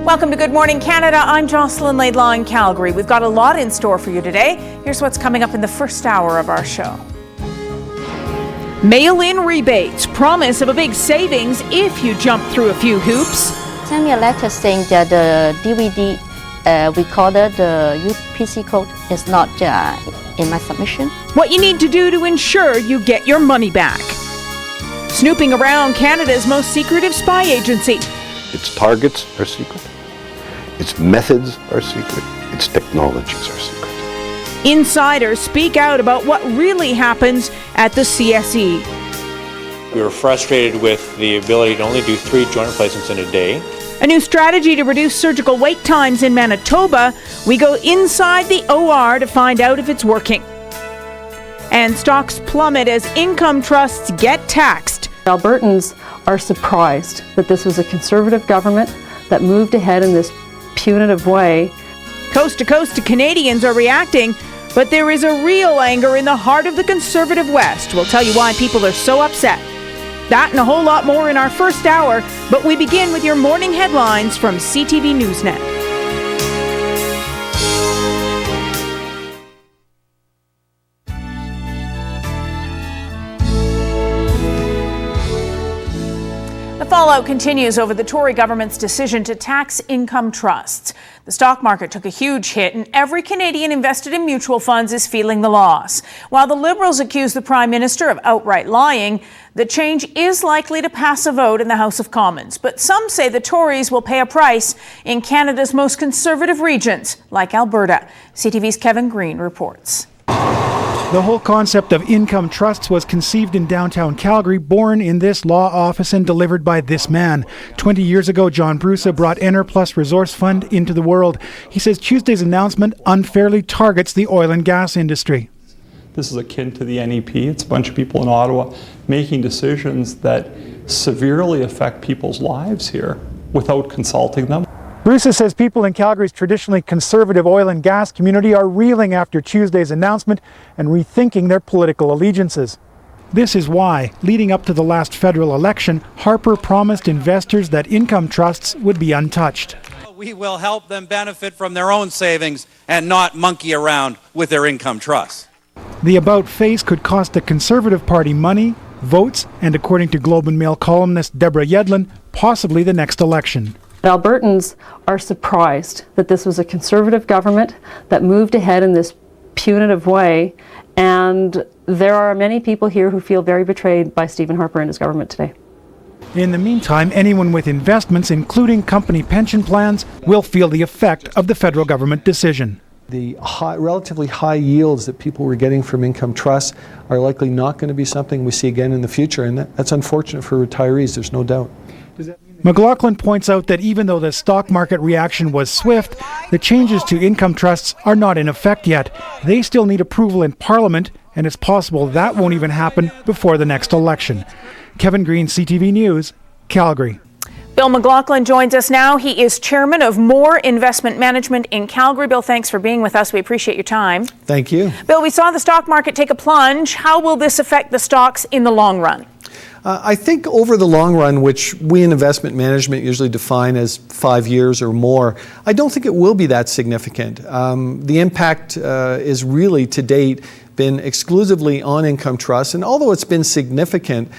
Welcome to Good Morning Canada. I'm Jocelyn Laidlaw in Calgary. We've got a lot in store for you today. Here's what's coming up in the first hour of our show. Mail-in rebates, promise of a big savings if you jump through a few hoops. Send me a letter saying that the DVD recorder, the UPC code, is not in my submission. What you need to do to ensure you get your money back. Snooping around Canada's most secretive spy agency. Its targets are secret. Its methods are secret. Its technologies are secret. Insiders speak out about what really happens at the CSE. We were frustrated with the ability to only do 3 joint replacements in a day. A new strategy to reduce surgical wait times in Manitoba. We go inside the OR to find out if it's working. And stocks plummet as income trusts get taxed. Albertans are surprised that this was a Conservative government that moved ahead in this punitive way. Coast to Canadians are reacting, but there is a real anger in the heart of the Conservative West. We'll tell you why people are so upset. That and a whole lot more in our first hour, but we begin with your morning headlines from CTV Newsnet. The fallout continues over the Tory government's decision to tax income trusts. The stock market took a huge hit, and every Canadian invested in mutual funds is feeling the loss. While the Liberals accuse the Prime Minister of outright lying, the change is likely to pass a vote in the House of Commons. But some say the Tories will pay a price in Canada's most conservative regions, like Alberta. CTV's Kevin Green reports. The whole concept of income trusts was conceived in downtown Calgary, born in this law office and delivered by this man. 20 years ago, John Brusa brought Enerplus Resource Fund into the world. He says Tuesday's announcement unfairly targets the oil and gas industry. This is akin to the NEP. It's a bunch of people in Ottawa making decisions that severely affect people's lives here without consulting them. Brusa says people in Calgary's traditionally conservative oil and gas community are reeling after Tuesday's announcement and rethinking their political allegiances. This is why, leading up to the last federal election, Harper promised investors that income trusts would be untouched. We will help them benefit from their own savings and not monkey around with their income trusts. The about-face could cost the Conservative Party money, votes, and according to Globe and Mail columnist Deborah Yedlin, possibly the next election. Albertans are surprised that this was a Conservative government that moved ahead in this punitive way, and there are many people here who feel very betrayed by Stephen Harper and his government today. In the meantime, anyone with investments, including company pension plans, will feel the effect of the federal government decision. The relatively high yields that people were getting from income trusts are likely not going to be something we see again in the future, and that's unfortunate for retirees, there's no doubt. McLaughlin points out that even though the stock market reaction was swift, the changes to income trusts are not in effect yet. They still need approval in Parliament, and it's possible that won't even happen before the next election. Kevin Green, CTV News, Calgary. Bill McLaughlin joins us now. He is chairman of Moore Investment Management in Calgary. Bill, thanks for being with us. We appreciate your time. Thank you. Bill, we saw the stock market take a plunge. How will this affect the stocks in the long run? I think over the long run, which we in investment management usually define as 5 years or more, I don't think it will be that significant. The impact is really to date been exclusively on income trusts, and although it's been significant,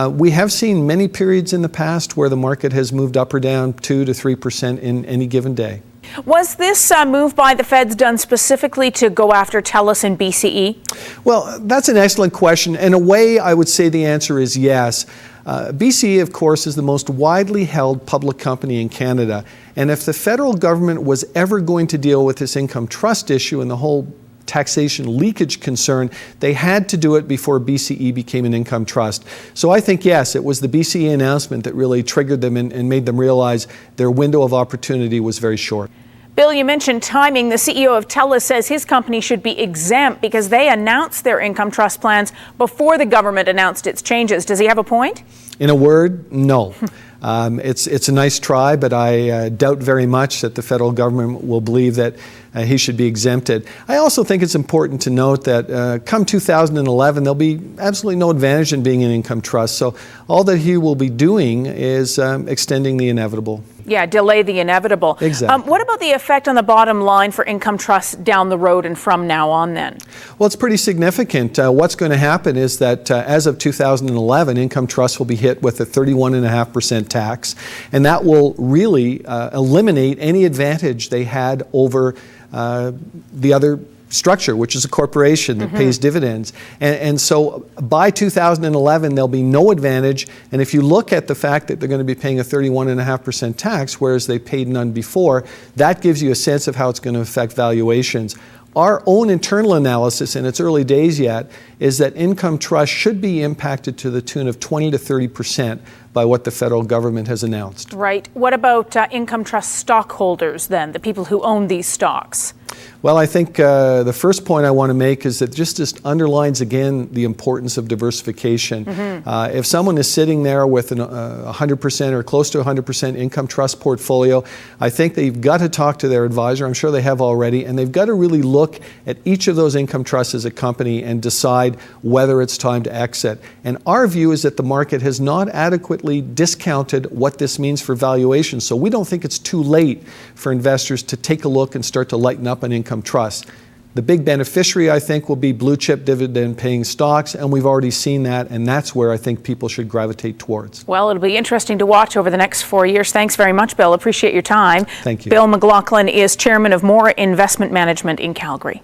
we have seen many periods in the past where the market has moved up or down 2 to 3% in any given day. Was this move by the feds done specifically to go after TELUS and BCE? Well, that's an excellent question. In a way, I would say the answer is yes. BCE, of course, is the most widely held public company in Canada. And if the federal government was ever going to deal with this income trust issue and the whole taxation leakage concern, they had to do it before BCE became an income trust. So I think, yes, it was the BCE announcement that really triggered them and made them realize their window of opportunity was very short. Bill, you mentioned timing. The CEO of TELUS says his company should be exempt because they announced their income trust plans before the government announced its changes. Does he have a point? In a word, no. It's a nice try, but I doubt very much that the federal government will believe that he should be exempted. I also think it's important to note that come 2011, there'll be absolutely no advantage in being an income trust. So all that he will be doing is extending the inevitable. Yeah, delay the inevitable. Exactly. What about the effect on the bottom line for income trusts down the road and from now on then? Well, it's pretty significant. What's going to happen is that as of 2011, income trusts will be hit with a 31.5% tax, and that will really eliminate any advantage they had over the other structure, which is a corporation that pays dividends. And so by 2011, there'll be no advantage. And if you look at the fact that they're going to be paying a 31.5% tax, whereas they paid none before, that gives you a sense of how it's going to affect valuations. Our own internal analysis, and it's early days yet, is that income trusts should be impacted to the tune of 20 to 30% by what the federal government has announced. Right. What about income trust stockholders then, the people who own these stocks? Well, I think the first point I want to make is that just underlines again the importance of diversification. If someone is sitting there with a 100% or close to 100% income trust portfolio, I think they've got to talk to their advisor. I'm sure they have already, and they've got to really look at each of those income trusts as a company and decide whether it's time to exit. And our view is that the market has not adequately discounted what this means for valuation. So we don't think it's too late for investors to take a look and start to lighten up an income trust. The big beneficiary, I think, will be blue chip dividend paying stocks, and we've already seen that, and that's where I think people should gravitate towards. Well, it'll be interesting to watch over the next 4 years. Thanks very much, Bill. Appreciate your time. Thank you. Bill McLaughlin is chairman of Moore Investment Management in Calgary.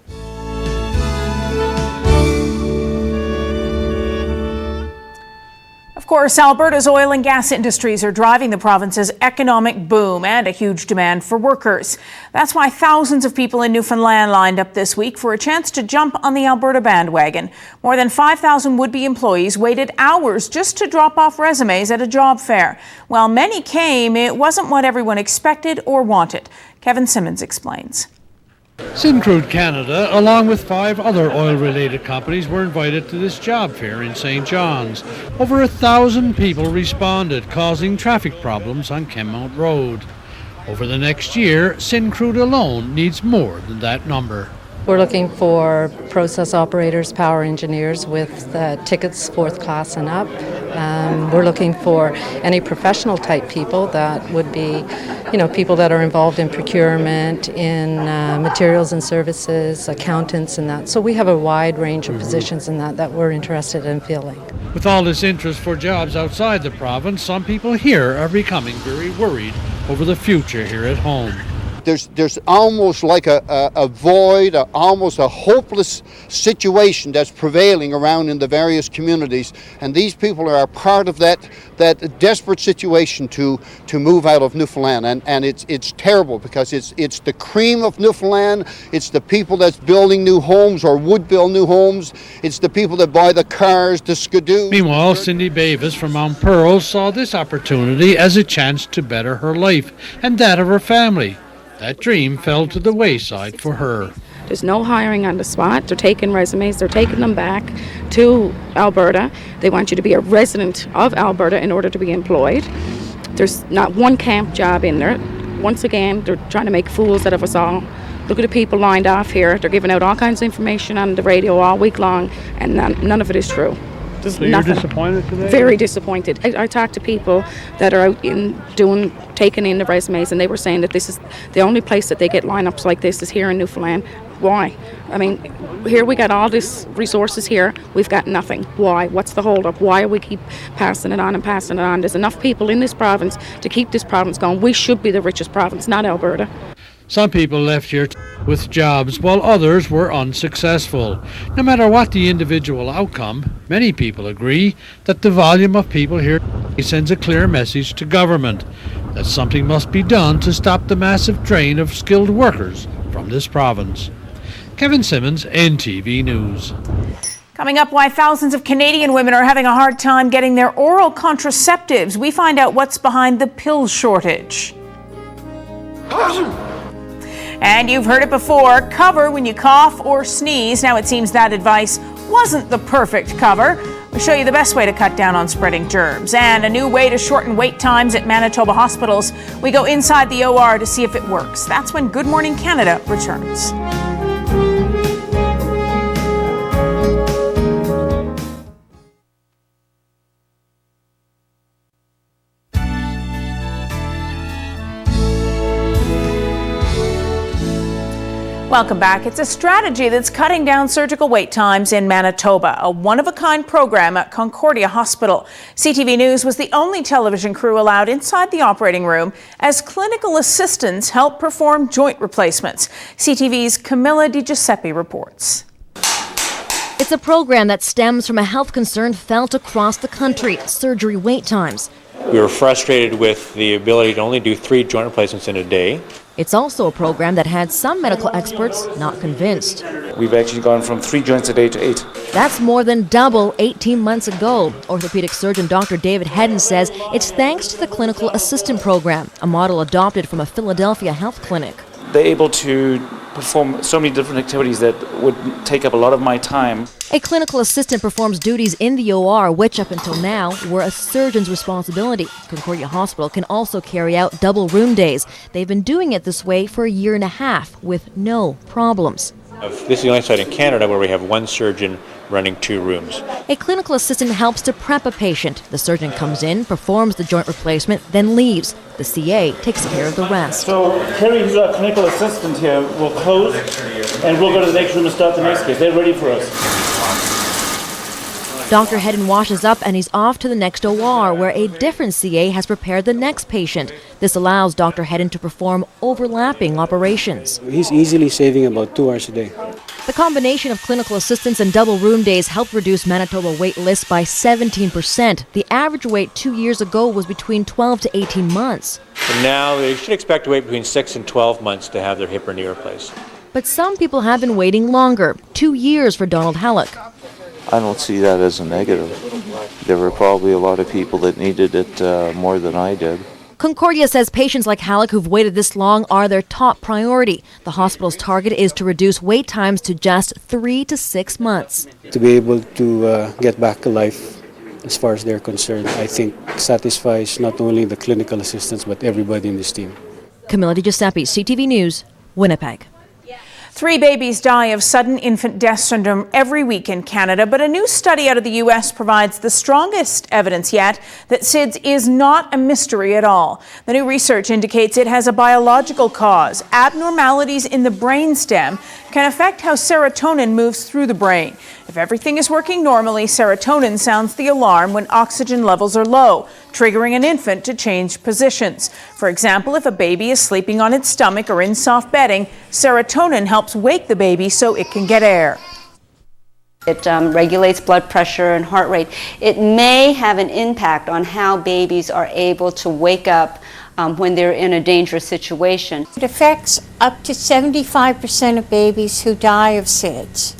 Of course, Alberta's oil and gas industries are driving the province's economic boom and a huge demand for workers. That's why thousands of people in Newfoundland lined up this week for a chance to jump on the Alberta bandwagon. More than 5,000 would-be employees waited hours just to drop off resumes at a job fair. While many came, it wasn't what everyone expected or wanted. Kevin Simmons explains. Syncrude Canada, along with 5 other oil-related companies, were invited to this job fair in St. John's. Over 1,000 people responded, causing traffic problems on Kenmount Road. Over the next year, Syncrude alone needs more than that number. We're looking for process operators, power engineers with tickets 4th class and up. We're looking for any professional type people that would be, people that are involved in procurement, in materials and services, accountants and that. So we have a wide range of positions in that we're interested in filling. With all this interest for jobs outside the province, some people here are becoming very worried over the future here at home. There's almost like a void, almost a hopeless situation that's prevailing around in the various communities, and these people are a part of that desperate situation to move out of Newfoundland, and it's terrible because it's the cream of Newfoundland. It's the people that's building new homes or would build new homes. It's the people that buy the cars, the Skidoo. Meanwhile, Cindy Bavis from Mount Pearl saw this opportunity as a chance to better her life and that of her family. That dream fell to the wayside for her. There's no hiring on the spot. They're taking resumes, they're taking them back to Alberta. They want you to be a resident of Alberta in order to be employed. There's not one camp job in there. Once again, they're trying to make fools out of us all. Look at the people lined off here. They're giving out all kinds of information on the radio all week long, and none of it is true. So you're disappointed today? Very disappointed. I talked to people that are out taking in the resumes, and they were saying that this is the only place that they get lineups like this is here in Newfoundland. Why? I mean, here we got all these resources here. We've got nothing. Why? What's the holdup? Why do we keep passing it on and passing it on? There's enough people in this province to keep this province going. We should be the richest province, not Alberta. Some people left here with jobs, while others were unsuccessful. No matter what the individual outcome, many people agree that the volume of people here sends a clear message to government that something must be done to stop the massive drain of skilled workers from this province. Kevin Simmons, NTV News. Coming up, why thousands of Canadian women are having a hard time getting their oral contraceptives. We find out what's behind the pill shortage. And you've heard it before, cover when you cough or sneeze. Now it seems that advice wasn't the perfect cover. We'll show you the best way to cut down on spreading germs and a new way to shorten wait times at Manitoba hospitals. We go inside the OR to see if it works. That's when Good Morning Canada returns. Welcome back. It's a strategy that's cutting down surgical wait times in Manitoba, a one-of-a-kind program at Concordia Hospital. CTV News was the only television crew allowed inside the operating room as clinical assistants help perform joint replacements. CTV's Camilla Di Giuseppe reports. It's a program that stems from a health concern felt across the country, surgery wait times. We were frustrated with the ability to only do 3 joint replacements in a day. It's also a program that had some medical experts not convinced. We've actually gone from 3 joints a day to 8. That's more than double 18 months ago. Orthopedic surgeon Dr. David Hedden says it's thanks to the clinical assistant program, a model adopted from a Philadelphia health clinic. They're able to perform so many different activities that would take up a lot of my time. A clinical assistant performs duties in the OR, which up until now were a surgeon's responsibility. Concordia Hospital can also carry out double room days. They've been doing it this way for a year and a half with no problems. This is the only site in Canada where we have 1 surgeon running 2 rooms. A clinical assistant helps to prep a patient. The surgeon comes in, performs the joint replacement, then leaves. The CA takes care of the rest. So Kerry, who's our clinical assistant here, will close and we'll go to the next room and start the next case. They're ready for us. Dr. Hedden washes up and he's off to the next OR, where a different CA has prepared the next patient. This allows Dr. Hedden to perform overlapping operations. He's easily saving about 2 hours a day. The combination of clinical assistants and double room days helped reduce Manitoba wait lists by 17%. The average wait 2 years ago was between 12 to 18 months. And now they should expect to wait between 6 and 12 months to have their hip or knee replaced. But some people have been waiting longer, 2 years for Donald Halleck. I don't see that as a negative. There were probably a lot of people that needed it more than I did. Concordia says patients like Halleck who've waited this long are their top priority. The hospital's target is to reduce wait times to just 3 to 6 months. To be able to get back to life, as far as they're concerned, I think satisfies not only the clinical assistants but everybody in this team. Camilla Di Giuseppe, CTV News, Winnipeg. 3 babies die of sudden infant death syndrome every week in Canada, but a new study out of the U.S. provides the strongest evidence yet that SIDS is not a mystery at all. The new research indicates it has a biological cause. Abnormalities in the brainstem can affect how serotonin moves through the brain. If everything is working normally, serotonin sounds the alarm when oxygen levels are low, triggering an infant to change positions. For example, if a baby is sleeping on its stomach or in soft bedding, serotonin helps wake the baby so it can get air. It regulates blood pressure and heart rate. It may have an impact on how babies are able to wake up when they're in a dangerous situation. It affects up to 75% of babies who die of SIDS.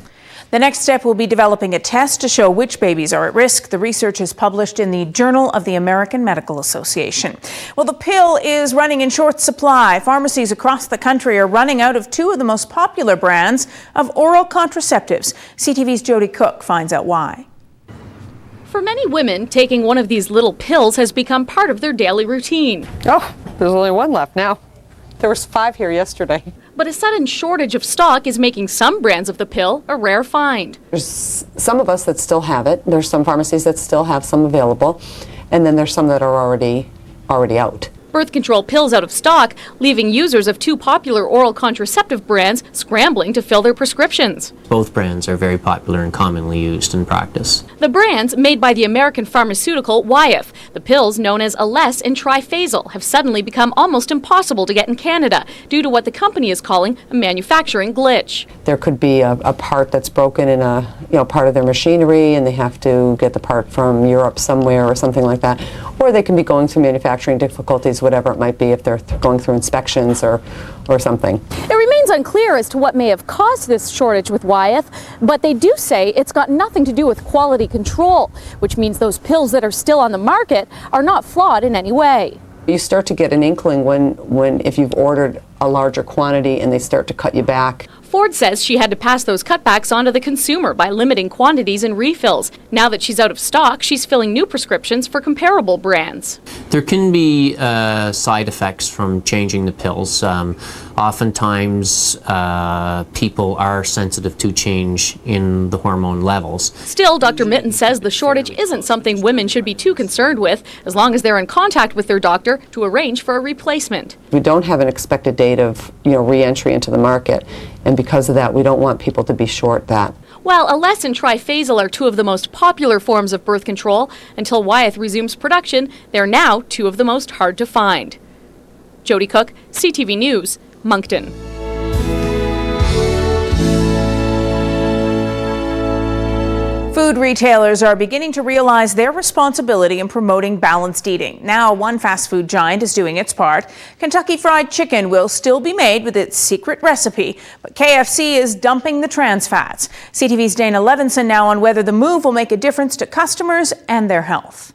The next step will be developing a test to show which babies are at risk. The research is published in the Journal of the American Medical Association. Well, the pill is running in short supply. Pharmacies across the country are running out of 2 of the most popular brands of oral contraceptives. CTV's Jody Cook finds out why. For many women, taking one of these little pills has become part of their daily routine. Oh, there's only 1 left now. There was 5 here yesterday. But a sudden shortage of stock is making some brands of the pill a rare find. There's some of us that still have it. There's some pharmacies that still have some available. And then there's some that are already out. Birth control pills out of stock, leaving users of 2 popular oral contraceptive brands scrambling to fill their prescriptions. Both brands are very popular and commonly used in practice. The brands, made by the American pharmaceutical Wyeth, the pills known as Alesse and Trifazal, have suddenly become almost impossible to get in Canada due to what the company is calling a manufacturing glitch. There could be a part that's broken in a part of their machinery, and they have to get the part from Europe somewhere or something like that. Or they can be going through manufacturing difficulties, whatever it might be, if they're going through inspections or something. It remains unclear as to what may have caused this shortage with Wyeth, but they do say it's got nothing to do with quality control, which means those pills that are still on the market are not flawed in any way. You start to get an inkling when if you've ordered a larger quantity and they start to cut you back. Ford says she had to pass those cutbacks on to the consumer by limiting quantities and refills. Now that she's out of stock, she's filling new prescriptions for comparable brands. There can be side effects from changing the pills. Oftentimes, people are sensitive to change in the hormone levels. Still, Dr. Mitten says the shortage isn't something women should be too concerned with, as long as they're in contact with their doctor to arrange for a replacement. We don't have an expected date of, re-entry into the market, and because of that, we don't want people to be short that. While Ales and Triphasal are two of the most popular forms of birth control, until Wyeth resumes production, they're now two of the most hard to find. Jody Cook, CTV News, Moncton. Food retailers are beginning to realize their responsibility in promoting balanced eating. Now, one fast food giant is doing its part. Kentucky Fried Chicken will still be made with its secret recipe, but KFC is dumping the trans fats. CTV's Dana Levinson now on whether the move will make a difference to customers and their health.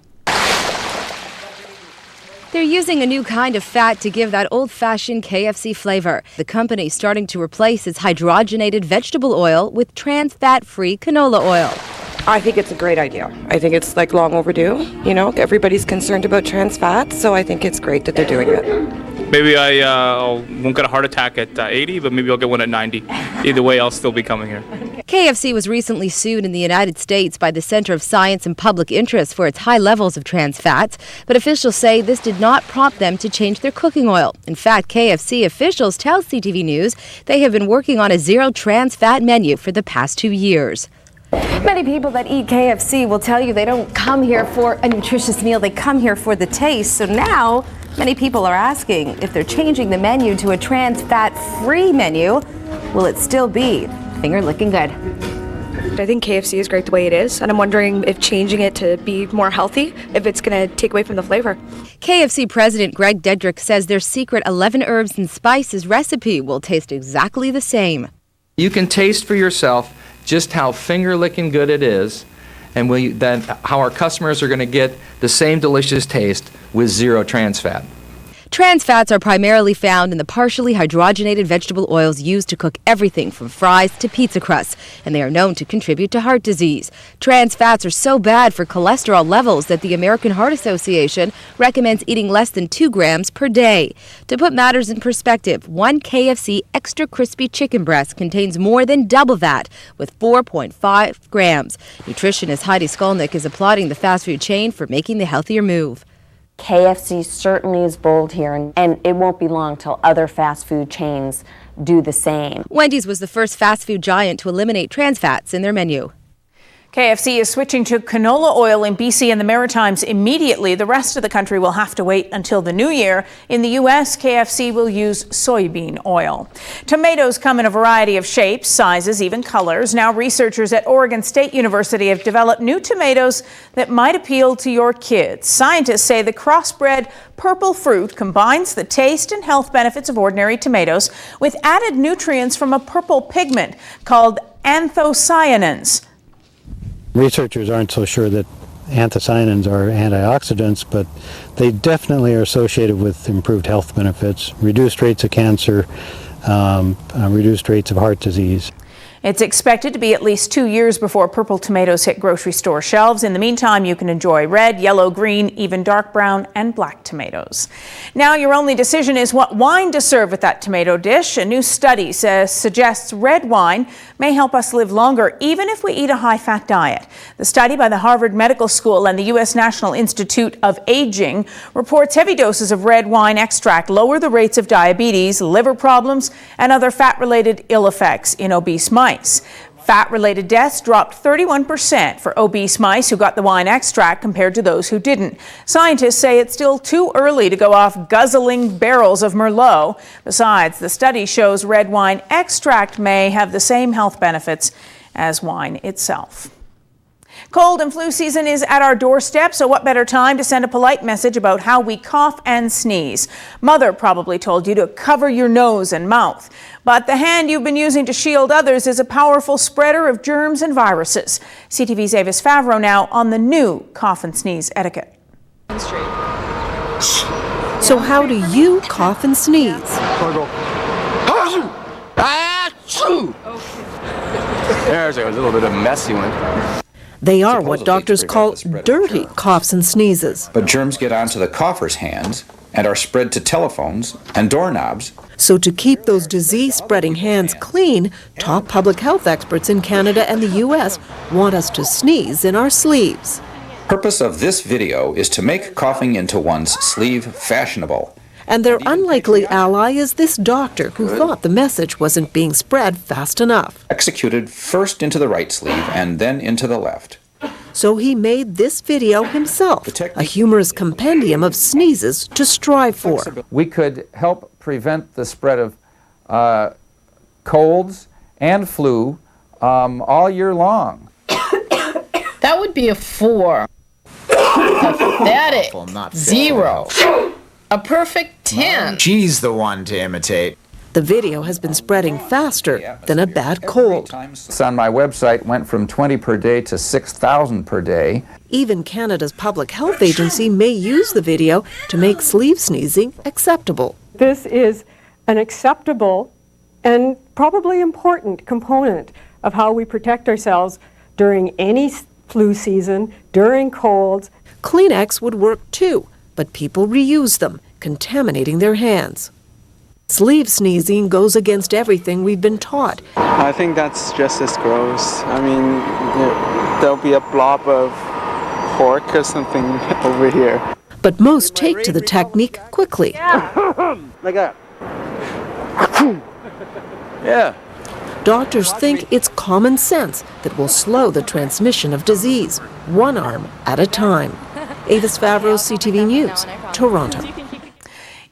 They're using a new kind of fat to give that old-fashioned KFC flavor. The company's starting to replace its hydrogenated vegetable oil with trans fat-free canola oil. I think it's a great idea. I think it's long overdue. Everybody's concerned about trans fats, so I think it's great that they're doing it. Maybe I won't get a heart attack at 80, but maybe I'll get one at 90. Either way, I'll still be coming here. KFC was recently sued in the United States by the Center of Science and Public Interest for its high levels of trans fats, but officials say this did not prompt them to change their cooking oil. In fact, KFC officials tell CTV News they have been working on a zero trans fat menu for the past 2 years. Many people that eat KFC will tell you they don't come here for a nutritious meal, they come here for the taste. So now, many people are asking if they're changing the menu to a trans fat-free menu, will it still be finger looking good? I think KFC is great the way it is, and I'm wondering if changing it to be more healthy, if it's going to take away from the flavor. KFC President Greg Dedrick says their secret 11 herbs and spices recipe will taste exactly the same. You can taste for yourself just how finger-licking good it is, and then how our customers are going to get the same delicious taste with zero trans fat. Trans fats are primarily found in the partially hydrogenated vegetable oils used to cook everything from fries to pizza crusts, and they are known to contribute to heart disease. Trans fats are so bad for cholesterol levels that the American Heart Association recommends eating less than 2 grams per day. To put matters in perspective, one KFC extra crispy chicken breast contains more than double that, with 4.5 grams. Nutritionist Heidi Skolnick is applauding the fast food chain for making the healthier move. KFC certainly is bold here, and it won't be long till other fast food chains do the same. Wendy's was the first fast food giant to eliminate trans fats in their menu. KFC is switching to canola oil in BC and the Maritimes immediately. The rest of the country will have to wait until the new year. In the U.S., KFC will use soybean oil. Tomatoes come in a variety of shapes, sizes, even colors. Now researchers at Oregon State University have developed new tomatoes that might appeal to your kids. Scientists say the crossbred purple fruit combines the taste and health benefits of ordinary tomatoes with added nutrients from a purple pigment called anthocyanins. Researchers aren't so sure that anthocyanins are antioxidants, but they definitely are associated with improved health benefits, reduced rates of cancer, reduced rates of heart disease. It's expected to be at least 2 years before purple tomatoes hit grocery store shelves. In the meantime, you can enjoy red, yellow, green, even dark brown and black tomatoes. Now your only decision is what wine to serve with that tomato dish. A new study suggests red wine may help us live longer even if we eat a high-fat diet. The study by the Harvard Medical School and the U.S. National Institute of Aging reports heavy doses of red wine extract lower the rates of diabetes, liver problems, and other fat-related ill effects in obese mice. Fat-related deaths dropped 31% for obese mice who got the wine extract compared to those who didn't. Scientists say it's still too early to go off guzzling barrels of Merlot. Besides, the study shows red wine extract may have the same health benefits as wine itself. Cold and flu season is at our doorstep, so what better time to send a polite message about how we cough and sneeze? Mother probably told you to cover your nose and mouth. But the hand you've been using to shield others is a powerful spreader of germs and viruses. CTV's Avis Favreau now on the new cough and sneeze etiquette. So how do you cough and sneeze? There's a little bit of a messy one. They are what doctors call dirty coughs and sneezes. But germs get onto the cougher's hands and are spread to telephones and doorknobs. So to keep those disease-spreading hands clean, top public health experts in Canada and the U.S. want us to sneeze in our sleeves. Purpose of this video is to make coughing into one's sleeve fashionable. And their unlikely ally is this doctor who thought the message wasn't being spread fast enough. Executed first into the right sleeve and then into the left. So he made this video himself, a humorous compendium of sneezes to strive for. We could help prevent the spread of colds and flu all year long. That would be a 4. Pathetic. 0. A perfect 10. She's the one to imitate. The video has been spreading faster than a bad cold. On my website went from 20 per day to 6,000 per day. Even Canada's Public Health Agency may use the video to make sleeve sneezing acceptable. This is an acceptable and probably important component of how we protect ourselves during any flu season, during colds. Kleenex would work too, but people reuse them, contaminating their hands. Sleeve sneezing goes against everything we've been taught. I think that's just as gross. I mean, there'll be a blob of pork or something over here. But most take to the technique quickly. Like that. Yeah. Doctors think it's common sense that will slow the transmission of disease, one arm at a time. Avis Favreau, CTV News, Toronto.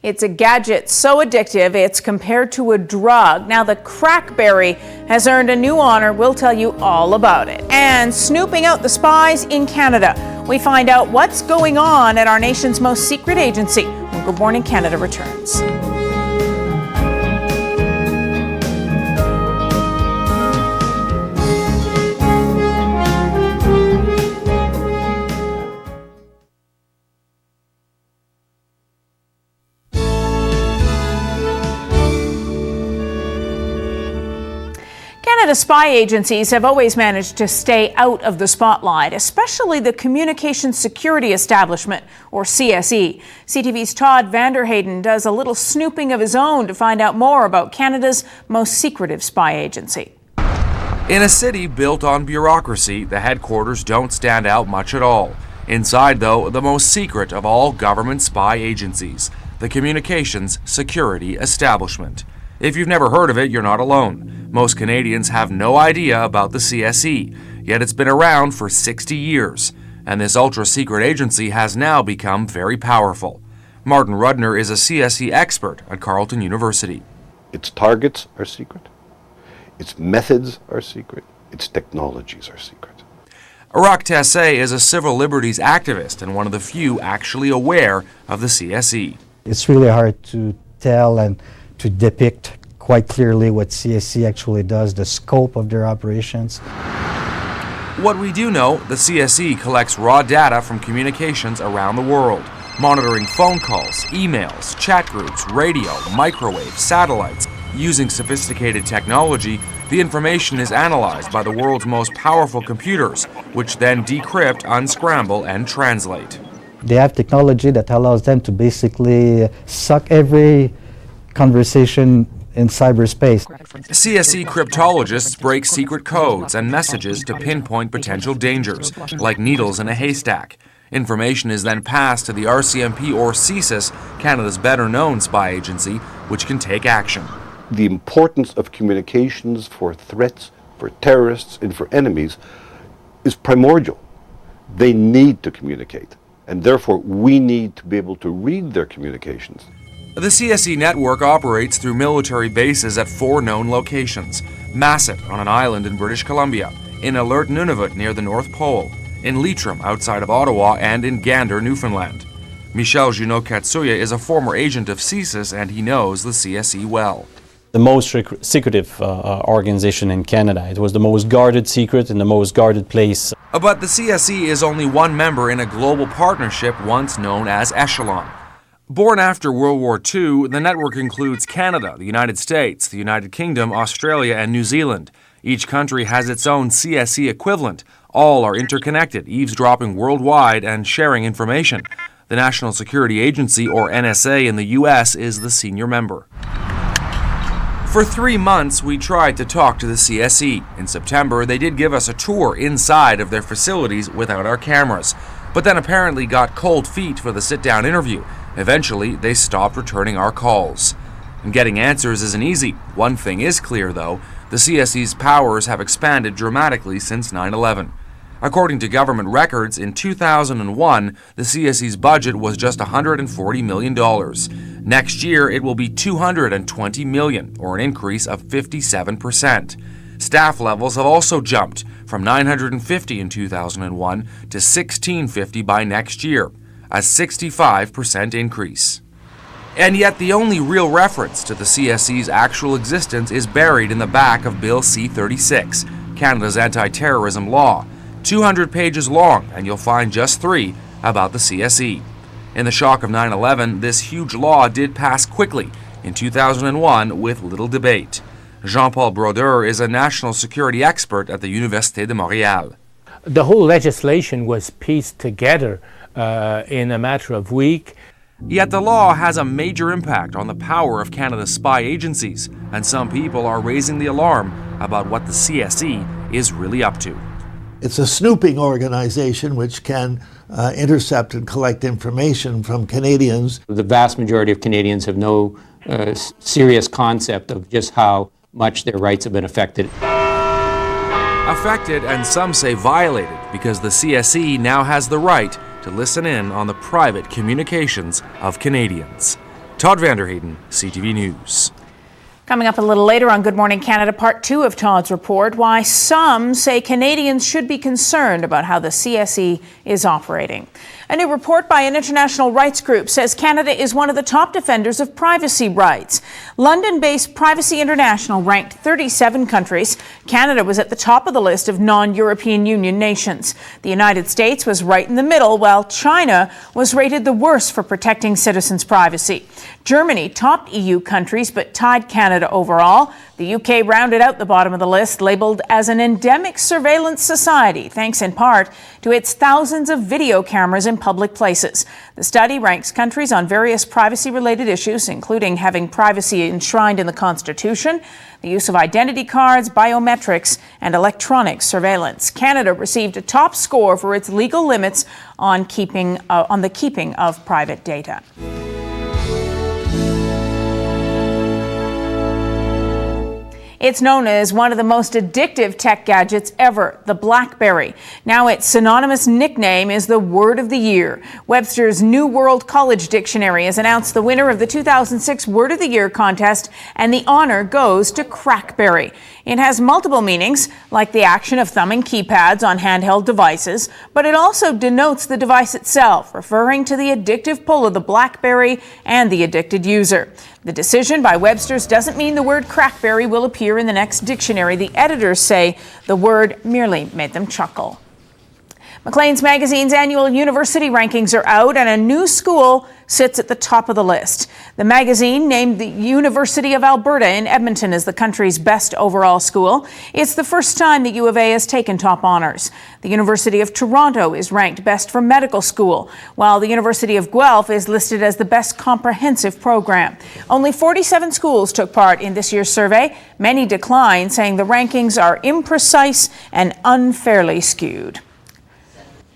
It's a gadget so addictive it's compared to a drug. Now the crackberry has earned a new honor. We'll tell you all about it. And snooping out the spies in Canada. We find out what's going on at our nation's most secret agency when Good Morning Canada returns. Canada's spy agencies have always managed to stay out of the spotlight, especially the Communications Security Establishment, or CSE. CTV's Todd Vanderheyden does a little snooping of his own to find out more about Canada's most secretive spy agency. In a city built on bureaucracy, the headquarters don't stand out much at all. Inside, though, the most secret of all government spy agencies, the Communications Security Establishment. If you've never heard of it, you're not alone. Most Canadians have no idea about the CSE, yet it's been around for 60 years, and this ultra-secret agency has now become very powerful. Martin Rudner is a CSE expert at Carleton University. Its targets are secret, its methods are secret, its technologies are secret. Arak Tessé is a civil liberties activist and one of the few actually aware of the CSE. It's really hard to tell and to depict quite clearly what CSE actually does, the scope of their operations. What we do know, the CSE collects raw data from communications around the world, monitoring phone calls, emails, chat groups, radio, microwave, satellites. Using sophisticated technology, the information is analyzed by the world's most powerful computers, which then decrypt, unscramble, and translate. They have technology that allows them to basically suck every conversation in cyberspace. CSE cryptologists break secret codes and messages to pinpoint potential dangers, like needles in a haystack. Information is then passed to the RCMP or CSIS, Canada's better-known spy agency, which can take action. The importance of communications for threats, for terrorists, and for enemies is primordial. They need to communicate, and therefore we need to be able to read their communications. The CSE network operates through military bases at 4 known locations: Masset on an island in British Columbia, in Alert Nunavut near the North Pole, in Leitrim outside of Ottawa, and in Gander, Newfoundland. Michel Junot-Katsuya is a former agent of CSIS and he knows the CSE well. The most secretive organization in Canada. It was the most guarded secret in the most guarded place. But the CSE is only one member in a global partnership once known as Echelon. Born after World War II, the network includes Canada, the United States, the United Kingdom, Australia, and New Zealand. Each country has its own CSE equivalent. All are interconnected, eavesdropping worldwide and sharing information. The National Security Agency, or NSA, in the U.S. is the senior member. For 3 months, we tried to talk to the CSE. In September, they did give us a tour inside of their facilities without our cameras, but then apparently got cold feet for the sit-down interview. Eventually, they stopped returning our calls. And getting answers isn't easy. One thing is clear, though. The CSE's powers have expanded dramatically since 9/11. According to government records, in 2001, the CSE's budget was just $140 million. Next year, it will be $220 million, or an increase of 57%. Staff levels have also jumped from 950 in 2001 to 1,650 by next year, a 65% increase. And yet the only real reference to the CSE's actual existence is buried in the back of Bill C-36, Canada's anti-terrorism law. 200 pages long, and you'll find just 3 about the CSE. In the shock of 9/11, this huge law did pass quickly in 2001 with little debate. Jean-Paul Brodeur is a national security expert at the Université de Montréal. The whole legislation was pieced together in a matter of weeks. Yet the law has a major impact on the power of Canada's spy agencies, and some people are raising the alarm about what the CSE is really up to. It's a snooping organization which can intercept and collect information from Canadians. The vast majority of Canadians have no serious concept of just how much their rights have been affected. Affected, and some say violated, because the CSE now has the right to listen in on the private communications of Canadians. Todd Vanderheyden, CTV News. Coming up a little later on Good Morning Canada, part 2 of Todd's report, why some say Canadians should be concerned about how the CSE is operating. A new report by an international rights group says Canada is one of the top defenders of privacy rights. London-based Privacy International ranked 37 countries. Canada was at the top of the list of non-European Union nations. The United States was right in the middle, while China was rated the worst for protecting citizens' privacy. Germany topped EU countries but tied Canada overall. The UK rounded out the bottom of the list, labelled as an endemic surveillance society, thanks in part to its thousands of video cameras in public places. The study ranks countries on various privacy-related issues, including having privacy enshrined in the Constitution, the use of identity cards, biometrics, and electronic surveillance. Canada received a top score for its legal limits on the keeping of private data. It's known as one of the most addictive tech gadgets ever, the BlackBerry. Now its synonymous nickname is the Word of the Year. Webster's New World College Dictionary has announced the winner of the 2006 Word of the Year contest, and the honor goes to Crackberry. It has multiple meanings, like the action of thumbing keypads on handheld devices, but it also denotes the device itself, referring to the addictive pull of the BlackBerry and the addicted user. The decision by Webster's doesn't mean the word crackberry will appear in the next dictionary. The editors say the word merely made them chuckle. Maclean's Magazine's annual university rankings are out, and a new school sits at the top of the list. The magazine named the University of Alberta in Edmonton as the country's best overall school. It's the first time the U of A has taken top honors. The University of Toronto is ranked best for medical school, while the University of Guelph is listed as the best comprehensive program. Only 47 schools took part in this year's survey. Many declined, saying the rankings are imprecise and unfairly skewed.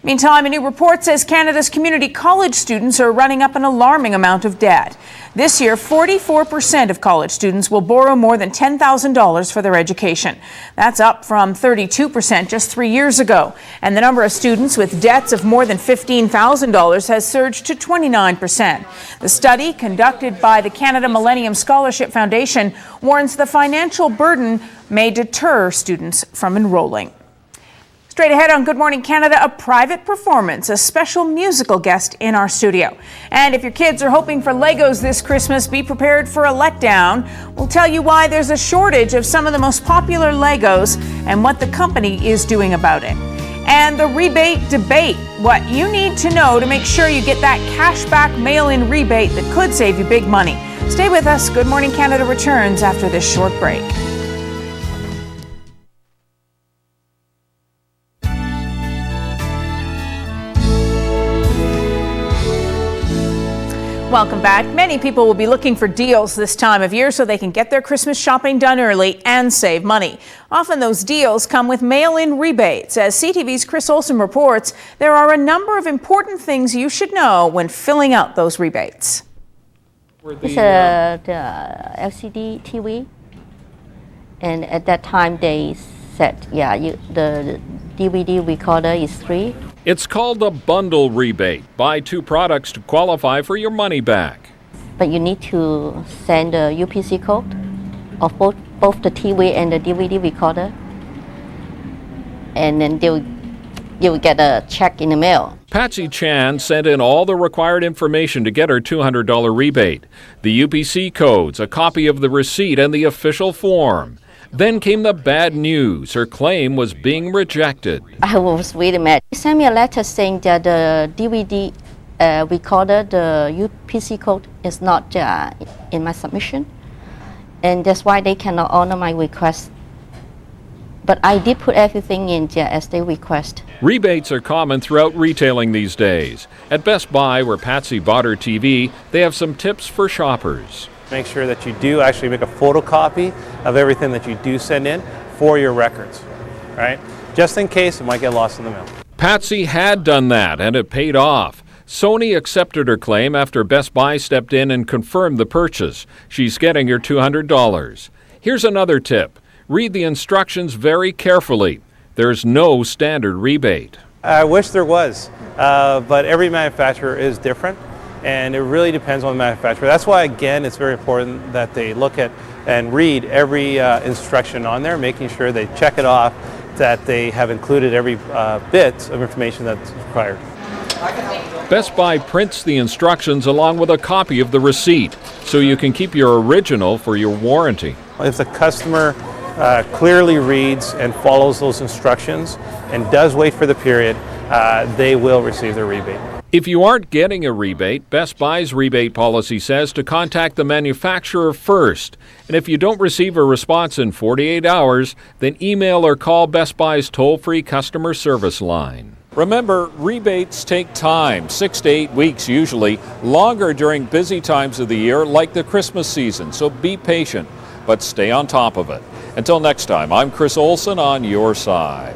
Meantime, a new report says Canada's community college students are running up an alarming amount of debt. This year, 44% of college students will borrow more than $10,000 for their education. That's up from 32% just 3 years ago. And the number of students with debts of more than $15,000 has surged to 29%. The study, conducted by the Canada Millennium Scholarship Foundation, warns the financial burden may deter students from enrolling. Straight ahead on Good Morning Canada, a private performance, a special musical guest in our studio. And if your kids are hoping for Legos this Christmas, be prepared for a letdown. We'll tell you why there's a shortage of some of the most popular Legos and what the company is doing about it. And the rebate debate, what you need to know to make sure you get that cashback mail-in rebate that could save you big money. Stay with us. Good Morning Canada returns after this short break. Welcome back. Many people will be looking for deals this time of year so they can get their Christmas shopping done early and save money. Often those deals come with mail-in rebates. As CTV's Chris Olsen reports, there are a number of important things you should know when filling out those rebates. It's the LCD TV, and at that time they said, the DVD recorder is free. It's called a bundle rebate. Buy 2 products to qualify for your money back. But you need to send the UPC code of both the TV and the DVD recorder, and then you'll get a check in the mail. Patsy Chan sent in all the required information to get her $200 rebate. The UPC codes, a copy of the receipt, and the official form. Then came the bad news. Her claim was being rejected. I was really mad. He sent me a letter saying that the DVD recorder, the UPC code, is not in my submission, and that's why they cannot honor my request. But I did put everything in there as they request. Rebates are common throughout retailing these days. At Best Buy, where Patsy bought her TV, they have some tips for shoppers. Make sure that you do actually make a photocopy of everything that you do send in for your records, right? Just in case it might get lost in the mail. Patsy had done that, and it paid off. Sony accepted her claim after Best Buy stepped in and confirmed the purchase. She's getting her $200. Here's another tip. Read the instructions very carefully. There's no standard rebate. I wish there was, but every manufacturer is different, and it really depends on the manufacturer. That's why, again, it's very important that they look at and read every instruction on there, making sure they check it off, that they have included every bit of information that's required. Best Buy prints the instructions along with a copy of the receipt, so you can keep your original for your warranty. If the customer clearly reads and follows those instructions and does wait for the period, they will receive their rebate. If you aren't getting a rebate, Best Buy's rebate policy says to contact the manufacturer first. And if you don't receive a response in 48 hours, then email or call Best Buy's toll-free customer service line. Remember, rebates take time, 6 to 8 weeks usually, longer during busy times of the year like the Christmas season, so be patient, but stay on top of it. Until next time, I'm Chris Olsen on your side.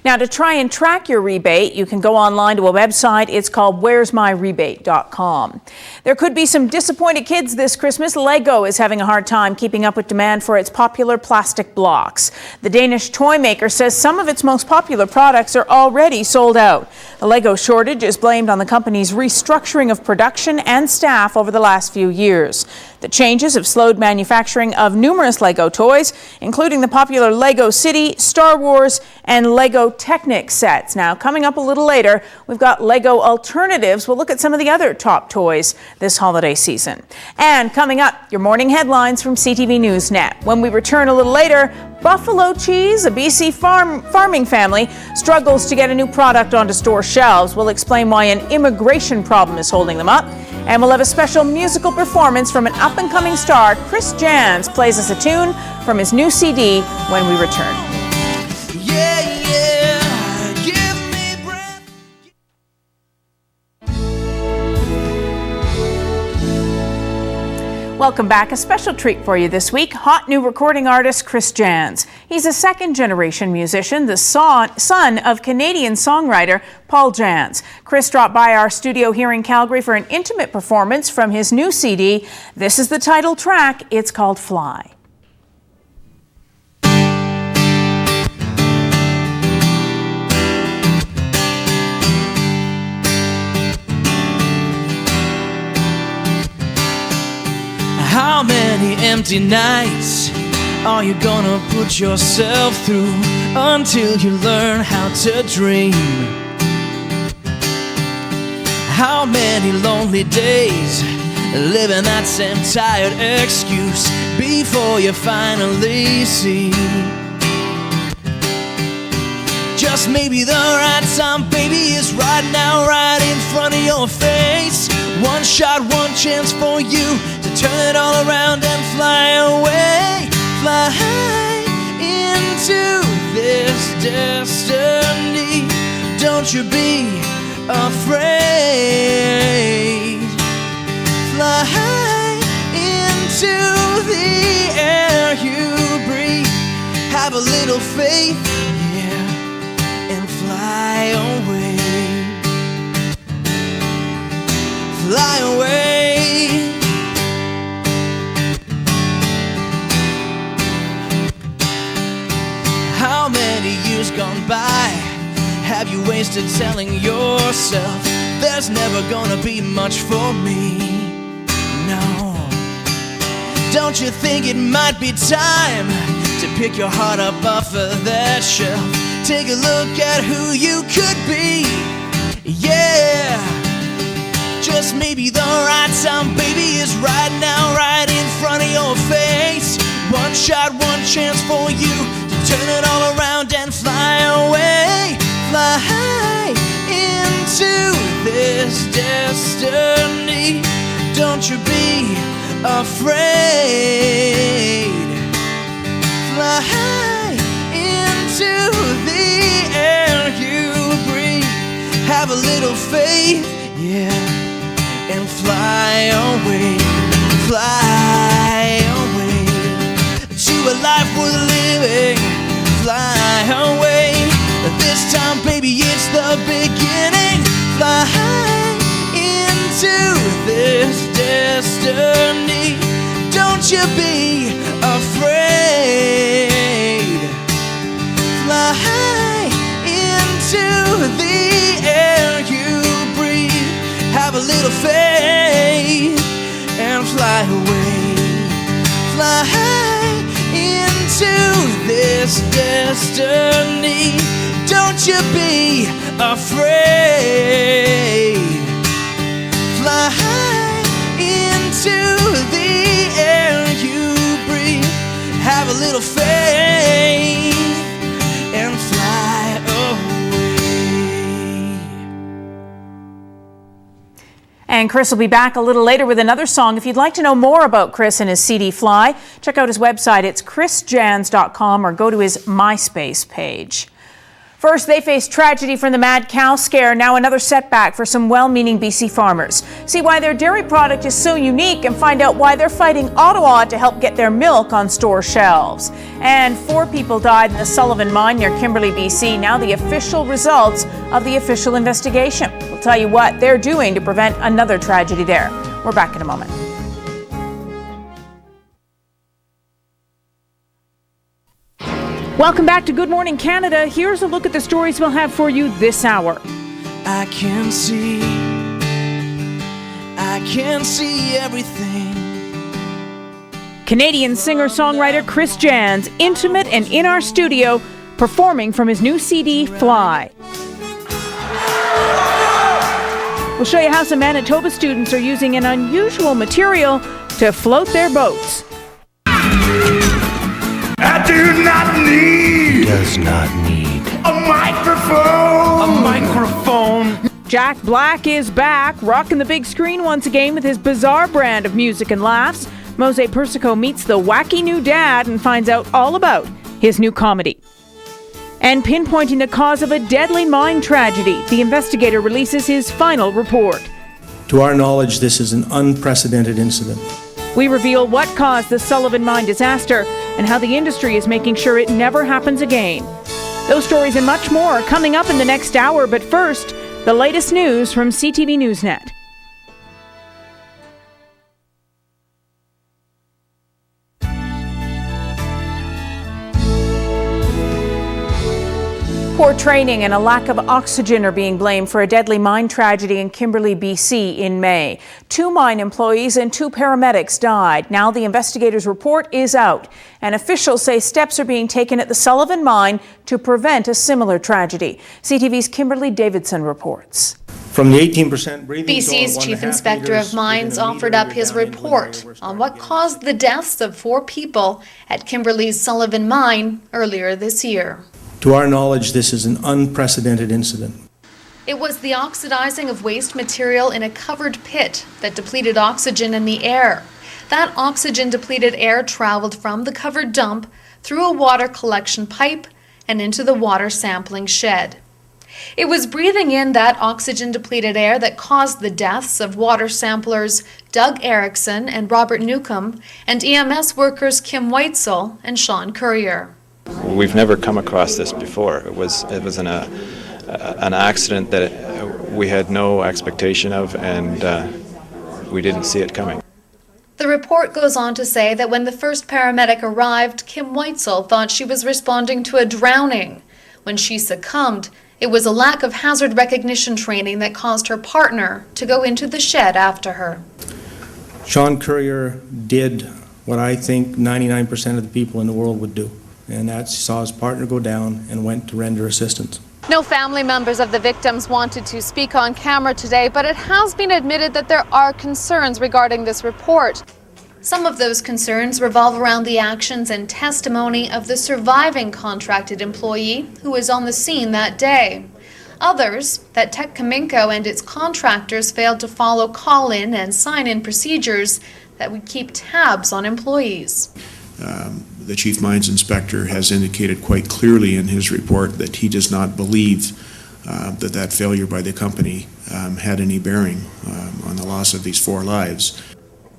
Now, to try and track your rebate, you can go online to a website. It's called where'smyrebate.com. There could be some disappointed kids this Christmas. Lego is having a hard time keeping up with demand for its popular plastic blocks. The Danish toy maker says some of its most popular products are already sold out. The Lego shortage is blamed on the company's restructuring of production and staff over the last few years. The changes have slowed manufacturing of numerous Lego toys, including the popular Lego City, Star Wars, and Lego Technic sets. Now, coming up a little later, we've got Lego alternatives. We'll look at some of the other top toys this holiday season. And coming up, your morning headlines from CTV Newsnet. When we return a little later, Buffalo Cheese, a BC farming family, struggles to get a new product onto store shelves. We'll explain why an immigration problem is holding them up. And we'll have a special musical performance from an up-and-coming star. Chris Jans plays us a tune from his new CD when we return. Welcome back. A special treat for you this week. Hot new recording artist Chris Jans. He's a second-generation musician, the son of Canadian songwriter Paul Jans. Chris dropped by our studio here in Calgary for an intimate performance from his new CD. This is the title track. It's called Fly. How many empty nights are you gonna put yourself through until you learn how to dream? How many lonely days living that same tired excuse before you finally see? Just maybe the right time, baby, is right now, right in front of your face. One shot, one chance for you to turn it all around and fly away. Fly into this destiny. Don't you be afraid. Fly into the air you breathe. Have a little faith, yeah, and fly away. Fly away. How many years gone by have you wasted telling yourself there's never gonna be much for me? No. Don't you think it might be time to pick your heart up off of that shelf? Take a look at who you could be. Yeah. Just maybe the right time, baby, is right now, right in front of your face. One shot, one chance for you to turn it all around and fly away. Fly into this destiny. Don't you be afraid. Fly into the air you breathe. Have a little faith, yeah, and fly away. Fly away to a life worth living. Fly away. This time, baby, it's the beginning. Fly into this destiny. Don't you be afraid. Fly into the air you breathe. Have a little faith and fly away. Fly into this destiny. Don't you be afraid. Fly into the air you breathe. Have a little faith and fly away. And Chris will be back a little later with another song. If you'd like to know more about Chris and his CD Fly, check out his website. It's chrisjans.com or go to his MySpace page. First, they faced tragedy from the mad cow scare. Now another setback for some well-meaning BC farmers. See why their dairy product is so unique and find out why they're fighting Ottawa to help get their milk on store shelves. And 4 people died in the Sullivan mine near Kimberley, BC. Now the official results of the official investigation. We'll tell you what they're doing to prevent another tragedy there. We're back in a moment. Welcome back to Good Morning Canada. Here's a look at the stories we'll have for you this hour. I can see everything. Canadian singer-songwriter Chris Jans, intimate and in our studio, performing from his new CD, Fly. We'll show you how some Manitoba students are using an unusual material to float their boats. I does not need a microphone. Jack Black is back, rocking the big screen once again with his bizarre brand of music and laughs. Mose Persico meets the wacky new dad and finds out all about his new comedy. And pinpointing the cause of a deadly mine tragedy, the investigator releases his final report. To our knowledge, this is an unprecedented incident. We reveal what caused the Sullivan mine disaster and how the industry is making sure it never happens again. Those stories and much more are coming up in the next hour, but first, the latest news from CTV Newsnet. Poor training and a lack of oxygen are being blamed for a deadly mine tragedy in Kimberley, BC in May. 2 mine employees and 2 paramedics died. Now the investigators' report is out, and officials say steps are being taken at the Sullivan mine to prevent a similar tragedy. CTV's Kimberly Davidson reports. From the 18% breathing BC's Chief Inspector of Mines offered up his report on what caused the deaths of 4 people at Kimberley's Sullivan mine earlier this year. To our knowledge, this is an unprecedented incident. It was the oxidizing of waste material in a covered pit that depleted oxygen in the air. That oxygen-depleted air traveled from the covered dump through a water collection pipe and into the water sampling shed. It was breathing in that oxygen-depleted air that caused the deaths of water samplers Doug Erickson and Robert Newcomb and EMS workers Kim Weitzel and Sean Currier. We've never come across this before. It was an accident that we had no expectation of, and we didn't see it coming. The report goes on to say that when the first paramedic arrived, Kim Weitzel thought she was responding to a drowning. When she succumbed, it was a lack of hazard recognition training that caused her partner to go into the shed after her. Sean Currier did what I think 99% of the people in the world would do, and that's saw his partner go down and went to render assistance. No family members of the victims wanted to speak on camera today, but it has been admitted that there are concerns regarding this report. Some of those concerns revolve around the actions and testimony of the surviving contracted employee who was on the scene that day. Others, that Tech Kaminko and its contractors failed to follow call-in and sign-in procedures that would keep tabs on employees. The Chief Mines Inspector has indicated quite clearly in his report that he does not believe that failure by the company had any bearing on the loss of these 4 lives.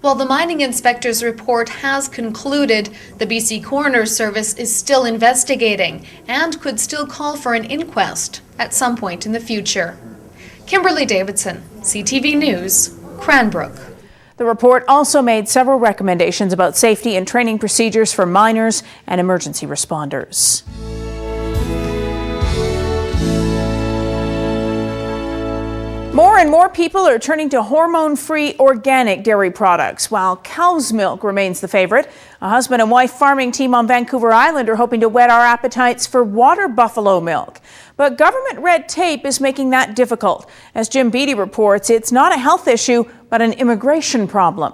While the mining inspector's report has concluded, the BC Coroner's Service is still investigating and could still call for an inquest at some point in the future. Kimberly Davidson, CTV News, Cranbrook. The report also made several recommendations about safety and training procedures for miners and emergency responders. More and more people are turning to hormone-free organic dairy products, while cow's milk remains the favorite. A husband and wife farming team on Vancouver Island are hoping to whet our appetites for water buffalo milk. But government red tape is making that difficult. As Jim Beattie reports, it's not a health issue, but an immigration problem.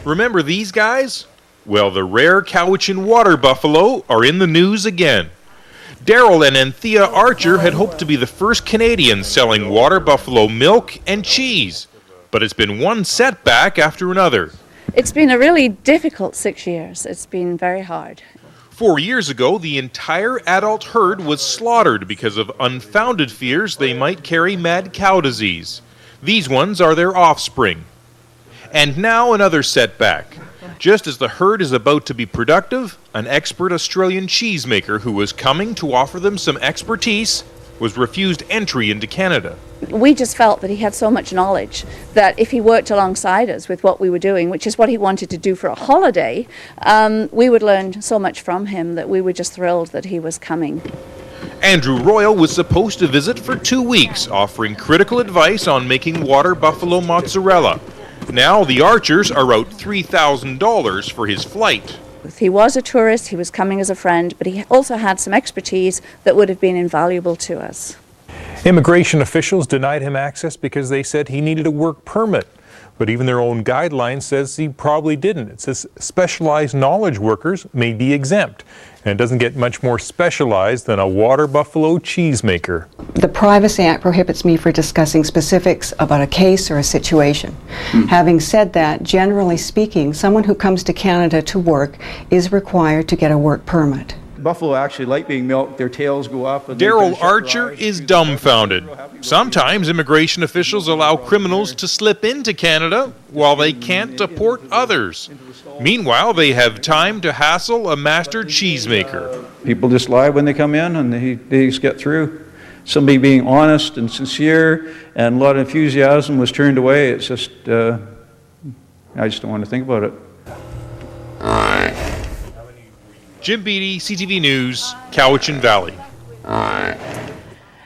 Remember these guys? Well, the rare Cowichan water buffalo are in the news again. Daryl and Anthea Archer had hoped to be the first Canadians selling water buffalo milk and cheese, but it's been one setback after another. It's been a really difficult 6 years. It's been very hard. 4 years ago, the entire adult herd was slaughtered because of unfounded fears they might carry mad cow disease. These ones are their offspring. And now another setback. Just as the herd is about to be productive, an expert Australian cheesemaker who was coming to offer them some expertise was refused entry into Canada. We just felt that he had so much knowledge that if he worked alongside us with what we were doing, which is what he wanted to do for a holiday, we would learn so much from him that we were just thrilled that he was coming. Andrew Royal was supposed to visit for 2 weeks, offering critical advice on making water buffalo mozzarella. Now the Archers are out $3,000 for his flight. He was a tourist, he was coming as a friend, but he also had some expertise that would have been invaluable to us. Immigration officials denied him access because they said he needed a work permit. But even their own guideline says he probably didn't. It says specialized knowledge workers may be exempt. And it doesn't get much more specialized than a water buffalo cheesemaker. The Privacy Act prohibits me from discussing specifics about a case or a situation. Having said that, generally speaking, someone who comes to Canada to work is required to get a work permit. Buffalo actually like being milked, their tails go up. Daryl Archer is dumbfounded. Sometimes immigration officials allow criminals to slip into Canada while they can't deport others. Meanwhile, they have time to hassle a master cheesemaker. People just lie when they come in and they just get through. Somebody being honest and sincere and a lot of enthusiasm was turned away. It's just, I just don't want to think about it. Jim Beattie, CTV News, Cowichan Valley.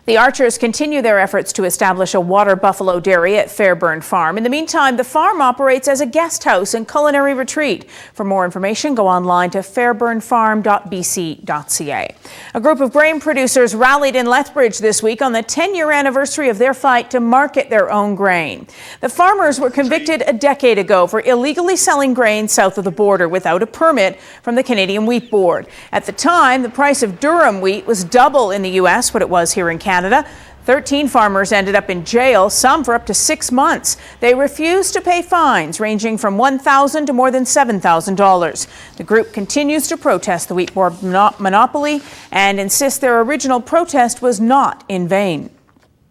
The Archers continue their efforts to establish a water buffalo dairy at Fairburn Farm. In the meantime, the farm operates as a guest house and culinary retreat. For more information, go online to fairburnfarm.bc.ca. A group of grain producers rallied in Lethbridge this week on the 10-year anniversary of their fight to market their own grain. The farmers were convicted a decade ago for illegally selling grain south of the border without a permit from the Canadian Wheat Board. At the time, the price of durum wheat was double in the U.S. what it was here in Canada. Canada. 13 farmers ended up in jail, some for up to 6 months. They refused to pay fines ranging from $1,000 to more than $7,000. The group continues to protest the wheat board monopoly and insists their original protest was not in vain.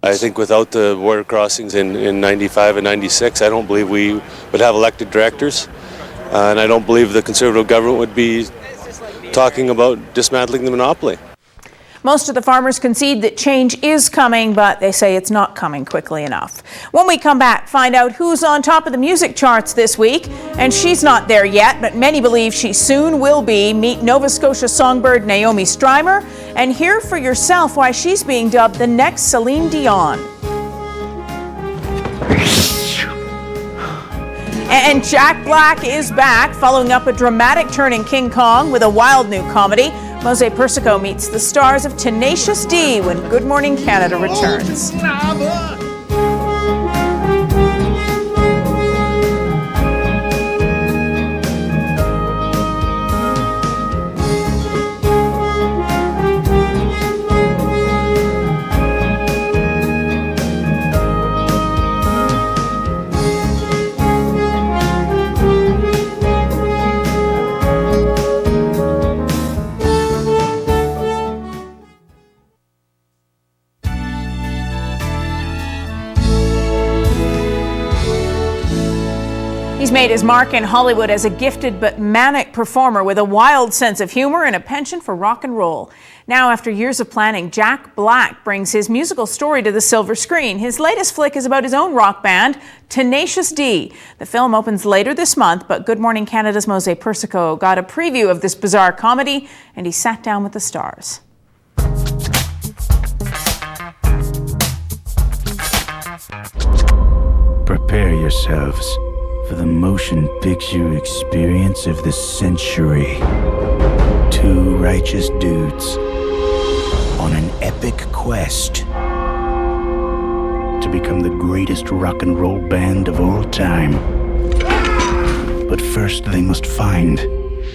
I think without the border crossings in 95 and 96, I don't believe we would have elected directors. And I don't believe the Conservative government would be talking about dismantling the monopoly. Most of the farmers concede that change is coming, but they say it's not coming quickly enough. When we come back, find out who's on top of the music charts this week. And she's not there yet, but many believe she soon will be. Meet Nova Scotia songbird Naomi Strymer and hear for yourself why she's being dubbed the next Celine Dion. And Jack Black is back, following up a dramatic turn in King Kong with a wild new comedy. Mose Persico meets the stars of Tenacious D when Good Morning Canada returns. He's made his mark in Hollywood as a gifted but manic performer with a wild sense of humor and a penchant for rock and roll. Now, after years of planning, Jack Black brings his musical story to the silver screen. His latest flick is about his own rock band, Tenacious D. The film opens later this month, but Good Morning Canada's Mose Persico got a preview of this bizarre comedy, and he sat down with the stars. Prepare yourselves for the motion picture experience of the century. Two righteous dudes on an epic quest to become the greatest rock and roll band of all time. But first they must find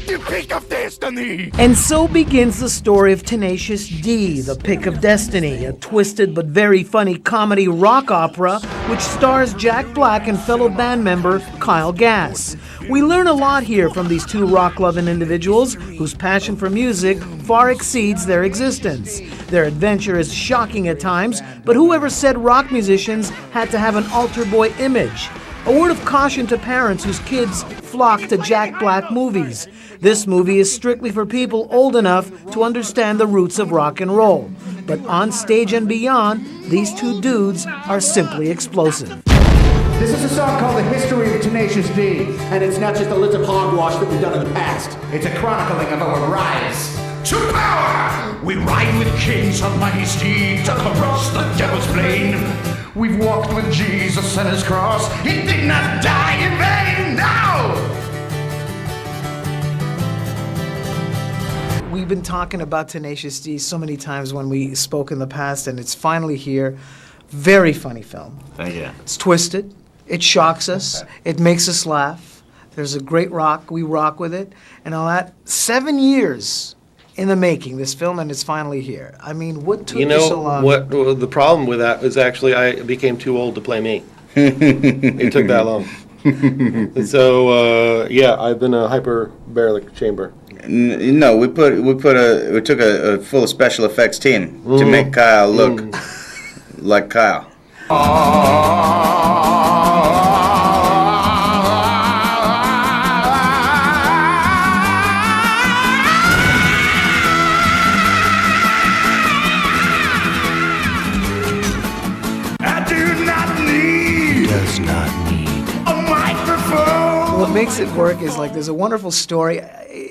the Pick of Destiny! And so begins the story of Tenacious D, the Pick of Destiny, a twisted but very funny comedy rock opera which stars Jack Black and fellow band member Kyle Gass. We learn a lot here from these two rock-loving individuals whose passion for music far exceeds their existence. Their adventure is shocking at times, but whoever said rock musicians had to have an altar boy image? A word of caution to parents whose kids flock to Jack Black movies. This movie is strictly for people old enough to understand the roots of rock and roll. But on stage and beyond, these two dudes are simply explosive. This is a song called The History of Tenacious D, and it's not just a list of hogwash that we've done in the past. It's a chronicling of our rise to power. We ride with kings on mighty steeds across the devil's plain. We've walked with Jesus and his cross. He did not die in vain. Now! We've been talking about Tenacious D so many times when we spoke in the past, and it's finally here. Very funny film. Thank you. It's twisted. It shocks us. It makes us laugh. There's a great rock. We rock with it. And all that. 7 years in the making, this film, and it's finally here. I mean, what took you so long? What the problem with that was actually I became too old to play me. It took that long. And so, yeah, I've been a hyperbaric chamber. No, we took a full special effects team to make Kyle look like Kyle. What makes it work is like there's a wonderful story.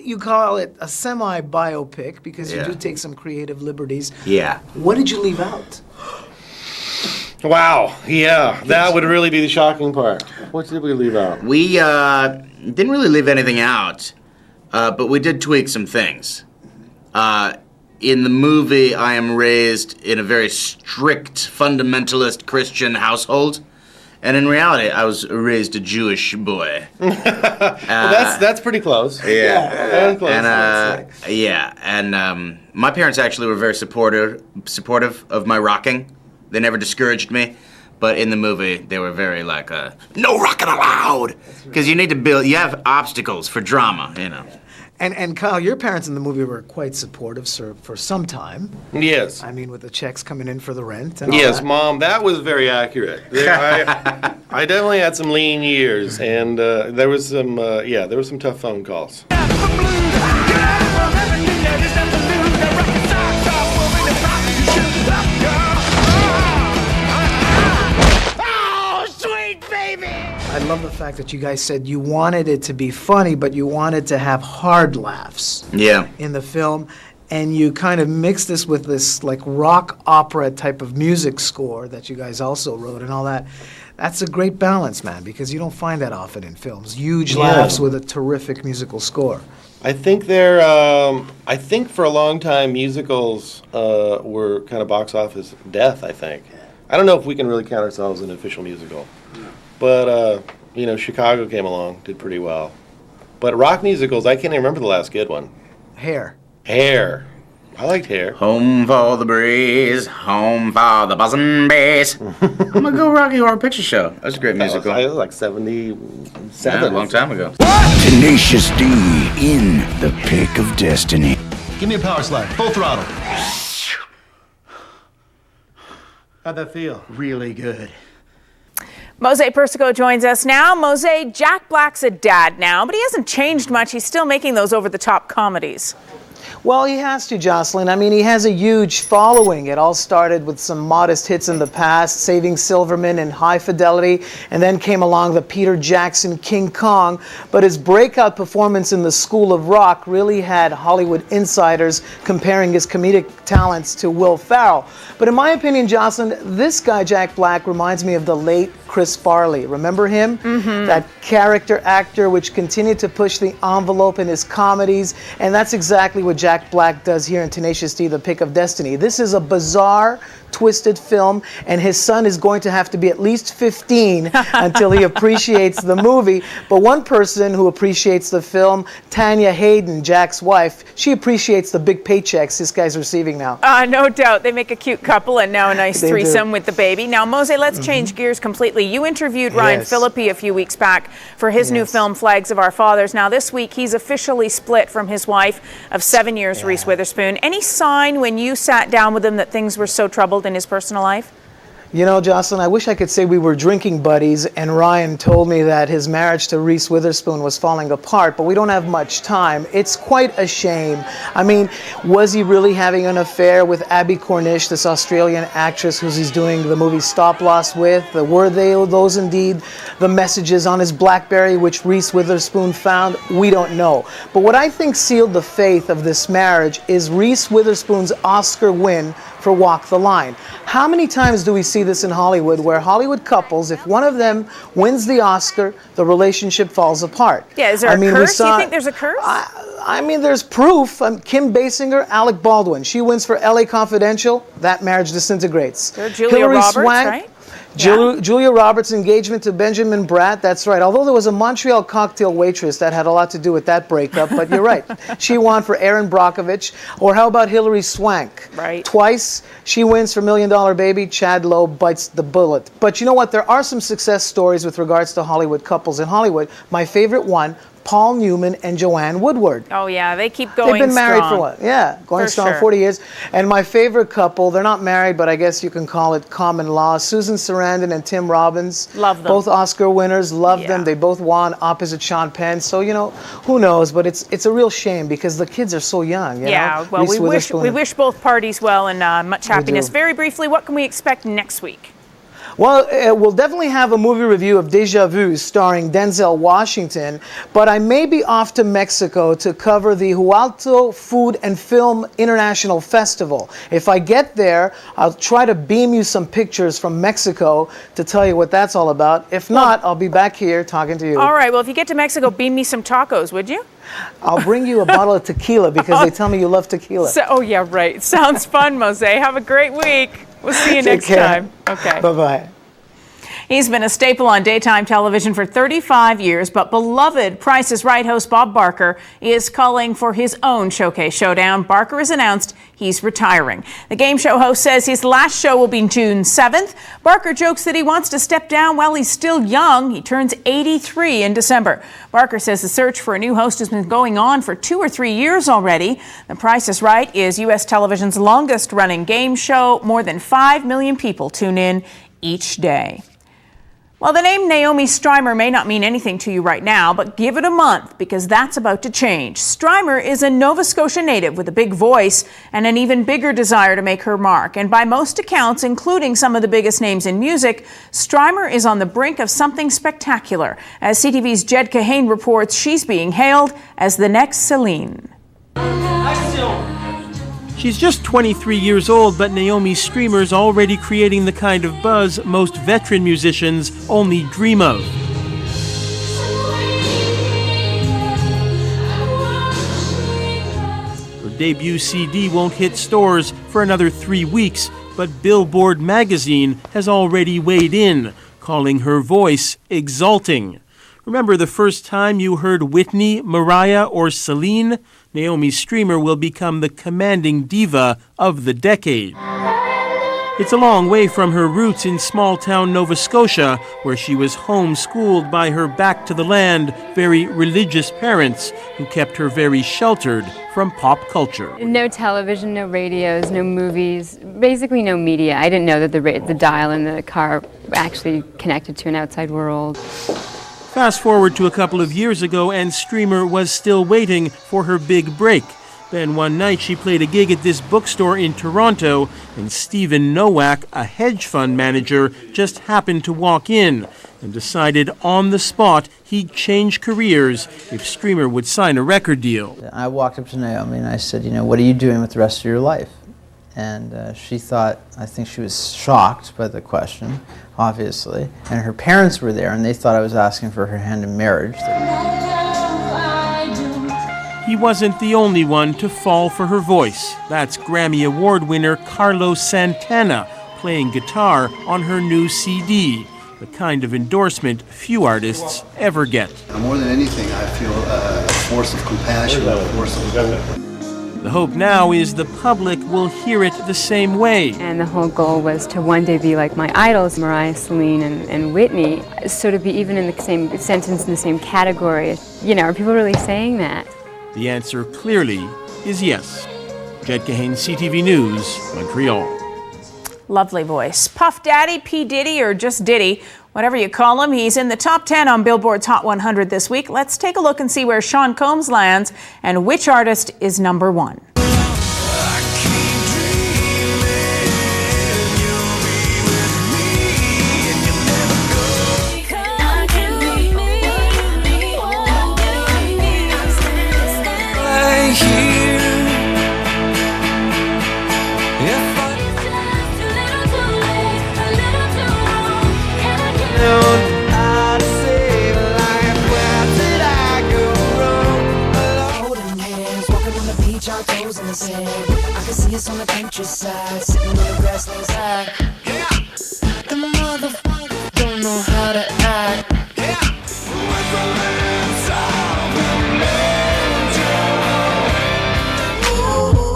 You call it a semi-biopic because you do take some creative liberties. Yeah. What did you leave out? Wow, yeah, that would really be the shocking part. What did we leave out? We didn't really leave anything out, but we did tweak some things. In the movie, I am raised in a very strict fundamentalist Christian household, And in reality, I was raised a Jewish boy. Well, that's pretty close. Yeah. Close. And my parents actually were very supportive of my rocking. They never discouraged me. But in the movie, they were very like, no rocking allowed! Because you need to you have obstacles for drama, you know. And Kyle, your parents in the movie were quite supportive, sir, for some time. Yes. I mean, with the checks coming in for the rent and all Yes, that. Mom, that was very accurate. I definitely had some lean years, and there was some tough phone calls. I love the fact that you guys said you wanted it to be funny, but you wanted to have hard laughs in the film. And you kind of mixed this with this like rock opera type of music score that you guys also wrote and all that. That's a great balance, man, because you don't find that often in films. Huge laughs with a terrific musical score. I think I think for a long time musicals were kind of box office death, I think. I don't know if we can really count ourselves an official musical. But, Chicago came along, did pretty well. But rock musicals, I can't even remember the last good one. Hair. Hair. I liked Hair. Home for the breeze, home for the buzzing bass. I'm gonna go Rocky Horror Picture Show. That was a great musical. It was like 77. Yeah, a long time ago. Tenacious D in the pick of destiny. Give me a power slide, full throttle. How'd that feel? Really good. Mose Persico joins us now. Mose, Jack Black's a dad now, but he hasn't changed much. He's still making those over-the-top comedies. Well, he has to, Jocelyn. I mean, he has a huge following. It all started with some modest hits in the past, Saving Silverman and High Fidelity, and then came along the Peter Jackson King Kong. But his breakout performance in The School of Rock really had Hollywood insiders comparing his comedic talents to Will Ferrell. But in my opinion, Jocelyn, this guy, Jack Black, reminds me of the late Chris Farley. Remember him? Mm-hmm. That character actor which continued to push the envelope in his comedies, and that's exactly what Jack Black does here in Tenacious D, The Pick of Destiny. This is a bizarre, twisted film, and his son is going to have to be at least 15 until he appreciates the movie. But one person who appreciates the film, Tanya Hayden, Jack's wife, she appreciates the big paychecks this guy's receiving now. No doubt. They make a cute couple and now a nice threesome do. with the baby. Now, Mose, let's change gears completely. You interviewed Ryan Phillippe a few weeks back for his new film, Flags of Our Fathers. Now, this week, he's officially split from his wife of 7 years, Reese Witherspoon. Any sign when you sat down with him that things were so troubled in his personal life? You know, Jocelyn, I wish I could say we were drinking buddies and Ryan told me that his marriage to Reese Witherspoon was falling apart, but we don't have much time. It's quite a shame. I mean, was he really having an affair with Abby Cornish, this Australian actress who he's doing the movie Stop Loss with? Were those indeed the messages on his BlackBerry which Reese Witherspoon found? We don't know. But what I think sealed the faith of this marriage is Reese Witherspoon's Oscar win for Walk the Line. How many times do we see this in Hollywood where Hollywood couples, if one of them wins the Oscar, the relationship falls apart? Yeah, is there a curse? Do you think there's a curse? I mean, there's proof. Kim Basinger, Alec Baldwin. She wins for LA Confidential. That marriage disintegrates. Julia Roberts, right? Julia Roberts' engagement to Benjamin Bratt, that's right. Although there was a Montreal cocktail waitress that had a lot to do with that breakup, but you're right. She won for Erin Brockovich. Or how about Hilary Swank? Right. Twice she wins for $1 Million Baby. Chad Lowe bites the bullet. But you know what? There are some success stories with regards to Hollywood couples in Hollywood. My favorite one, Paul Newman and Joanne Woodward. Oh, yeah, they keep going strong. They've been married for what? Yeah, going strong 40 years. And my favorite couple, they're not married, but I guess you can call it common law, Susan Sarandon and Tim Robbins. Love them. Both Oscar winners, love them. They both won opposite Sean Penn. So, you know, who knows? But it's a real shame because the kids are so young. You know? Well, we wish both parties well and much happiness. Very briefly, what can we expect next week? Well, we'll definitely have a movie review of Deja Vu starring Denzel Washington, but I may be off to Mexico to cover the Hualto Food and Film International Festival. If I get there, I'll try to beam you some pictures from Mexico to tell you what that's all about. If not, I'll be back here talking to you. All right, well, if you get to Mexico, beam me some tacos, would you? I'll bring you a bottle of tequila because they tell me you love tequila. Oh, yeah, right. Sounds fun, Mose. Have a great week. We'll see you next time. Okay. Bye-bye. He's been a staple on daytime television for 35 years, but beloved Price is Right host Bob Barker is calling for his own Showcase Showdown. Barker has announced he's retiring. The game show host says his last show will be June 7th. Barker jokes that he wants to step down while he's still young. He turns 83 in December. Barker says the search for a new host has been going on for 2 or 3 years already. The Price is Right is U.S. television's longest running game show. More than 5 million people tune in each day. Well, the name Naomi Streimer may not mean anything to you right now, but give it a month because that's about to change. Streimer is a Nova Scotia native with a big voice and an even bigger desire to make her mark. And by most accounts, including some of the biggest names in music, Streimer is on the brink of something spectacular. As CTV's Jed Kahane reports, she's being hailed as the next Celine. She's just 23 years old, but Naomi Streimer's already creating the kind of buzz most veteran musicians only dream of. Her debut CD won't hit stores for another 3 weeks, but Billboard magazine has already weighed in, calling her voice exalting. Remember the first time you heard Whitney, Mariah, or Celine? Naomi Streimer will become the commanding diva of the decade. It's a long way from her roots in small-town Nova Scotia, where she was homeschooled by her back-to-the-land, very religious parents who kept her very sheltered from pop culture. No television, no radios, no movies, basically no media. I didn't know that the dial in the car actually connected to an outside world. Fast forward to a couple of years ago, and Streimer was still waiting for her big break. Then one night she played a gig at this bookstore in Toronto, and Stephen Nowak, a hedge fund manager, just happened to walk in and decided on the spot he'd change careers if Streimer would sign a record deal. I walked up to Naomi and I said, what are you doing with the rest of your life? And she thought, I think she was shocked by the question, obviously. And her parents were there, and they thought I was asking for her hand in marriage. He wasn't the only one to fall for her voice. That's Grammy Award winner Carlos Santana playing guitar on her new CD, the kind of endorsement few artists ever get. More than anything, I feel a force of compassion, a force of hope. The hope now is the public will hear it the same way. And the whole goal was to one day be like my idols, Mariah, Celine, and Whitney. So to be even in the same sentence, in the same category, are people really saying that? The answer clearly is yes. Jed Kahane, CTV News, Montreal. Lovely voice. Puff Daddy, P. Diddy, or just Diddy, whatever you call him, he's in the top 10 on Billboard's Hot 100 this week. Let's take a look and see where Sean Combs lands and which artist is number one. I can see us on the countryside, sitting on the grassland side. Yeah. The motherfucker don't know how to act. Yeah.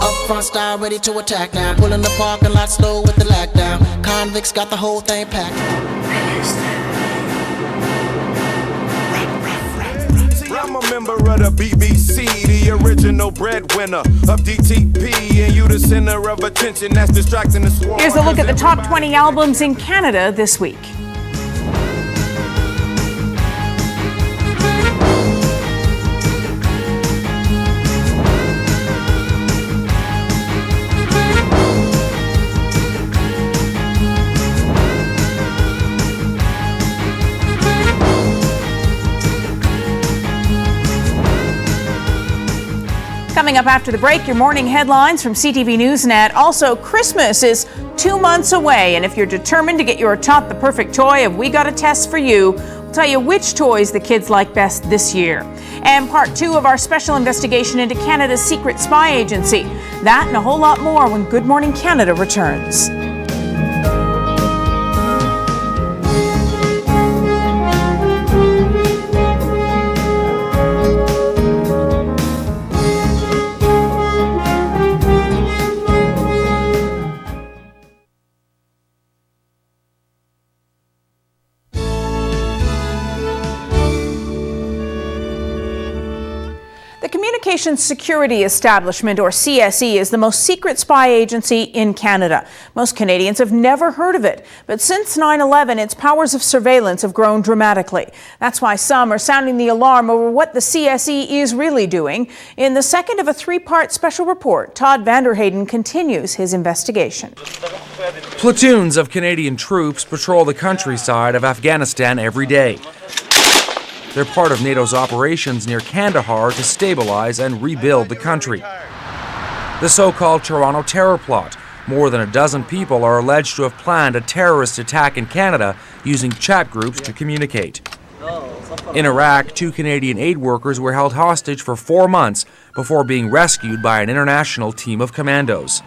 Up front style, ready to attack now. Pulling the parking lot slow with the lag down. Convicts got the whole thing packed. I'm a member of the BBC, the original breadwinner of DTP, and you the center of attention that's distracting the swarm. Here's a look at the top 20 albums in Canada this week. Coming up after the break, your morning headlines from CTV Newsnet. Also, Christmas is 2 months away, and if you're determined to get your tot the perfect toy of We Got a Test for You, we'll tell you which toys the kids like best this year. And part 2 of our special investigation into Canada's secret spy agency. That and a whole lot more when Good Morning Canada returns. Communications Security Establishment, or CSE, is the most secret spy agency in Canada. Most Canadians have never heard of it, but since 9/11, its powers of surveillance have grown dramatically. That's why some are sounding the alarm over what the CSE is really doing. In the second of a three-part special report, Todd Vanderheyden continues his investigation. Platoons of Canadian troops patrol the countryside of Afghanistan every day. They're part of NATO's operations near Kandahar to stabilize and rebuild the country. The so-called Toronto terror plot. More than a dozen people are alleged to have planned a terrorist attack in Canada using chat groups to communicate. In Iraq, 2 Canadian aid workers were held hostage for 4 months before being rescued by an international team of commandos.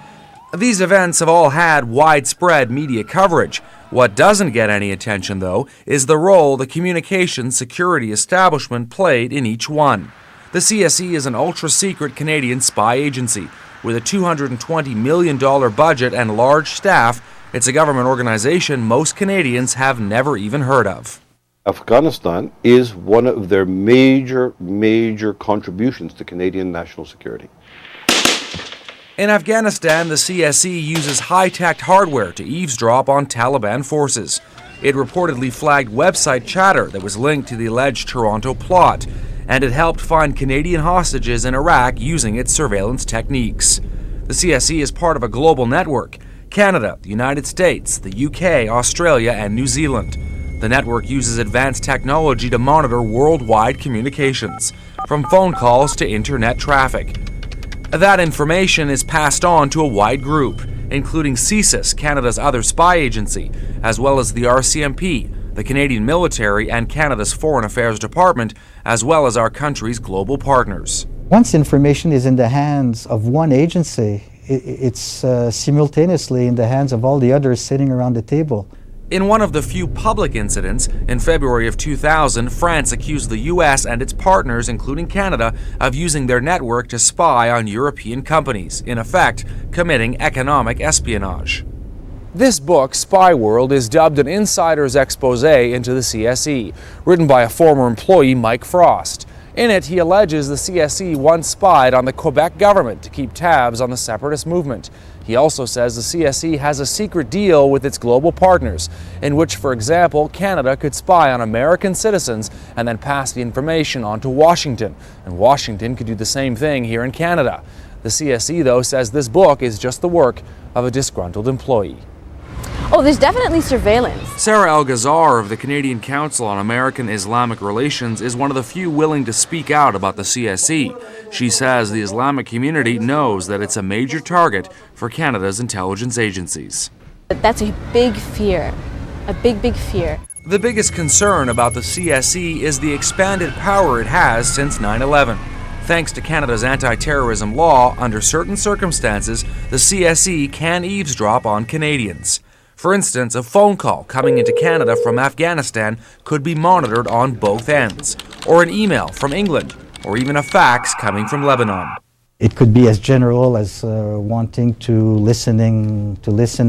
These events have all had widespread media coverage. What doesn't get any attention, though, is the role the Communications Security Establishment played in each one. The CSE is an ultra-secret Canadian spy agency. With a $220 million budget and large staff, it's a government organization most Canadians have never even heard of. Afghanistan is one of their major contributions to Canadian national security. In Afghanistan, the CSE uses high-tech hardware to eavesdrop on Taliban forces. It reportedly flagged website chatter that was linked to the alleged Toronto plot, and it helped find Canadian hostages in Iraq using its surveillance techniques. The CSE is part of a global network: Canada, the United States, the UK, Australia, and New Zealand. The network uses advanced technology to monitor worldwide communications, from phone calls to internet traffic. That information is passed on to a wide group, including CSIS, Canada's other spy agency, as well as the RCMP, the Canadian military, and Canada's Foreign Affairs Department, as well as our country's global partners. Once information is in the hands of one agency, it's simultaneously in the hands of all the others sitting around the table. In one of the few public incidents, in February of 2000, France accused the U.S. and its partners, including Canada, of using their network to spy on European companies, in effect, committing economic espionage. This book, Spy World, is dubbed an insider's expose into the CSE, written by a former employee, Mike Frost. In it, he alleges the CSE once spied on the Quebec government to keep tabs on the separatist movement. He also says the CSE has a secret deal with its global partners, in which, for example, Canada could spy on American citizens and then pass the information on to Washington, and Washington could do the same thing here in Canada. The CSE, though, says this book is just the work of a disgruntled employee. Oh, there's definitely surveillance. Sarah El-Ghazar of the Canadian Council on American Islamic Relations is one of the few willing to speak out about the CSE. She says the Islamic community knows that it's a major target for Canada's intelligence agencies. That's a big fear, a big fear. The biggest concern about the CSE is the expanded power it has since 9/11. Thanks to Canada's anti-terrorism law, under certain circumstances, the CSE can eavesdrop on Canadians. For instance, a phone call coming into Canada from Afghanistan could be monitored on both ends, or an email from England, or even a fax coming from Lebanon. It could be as general as wanting to listen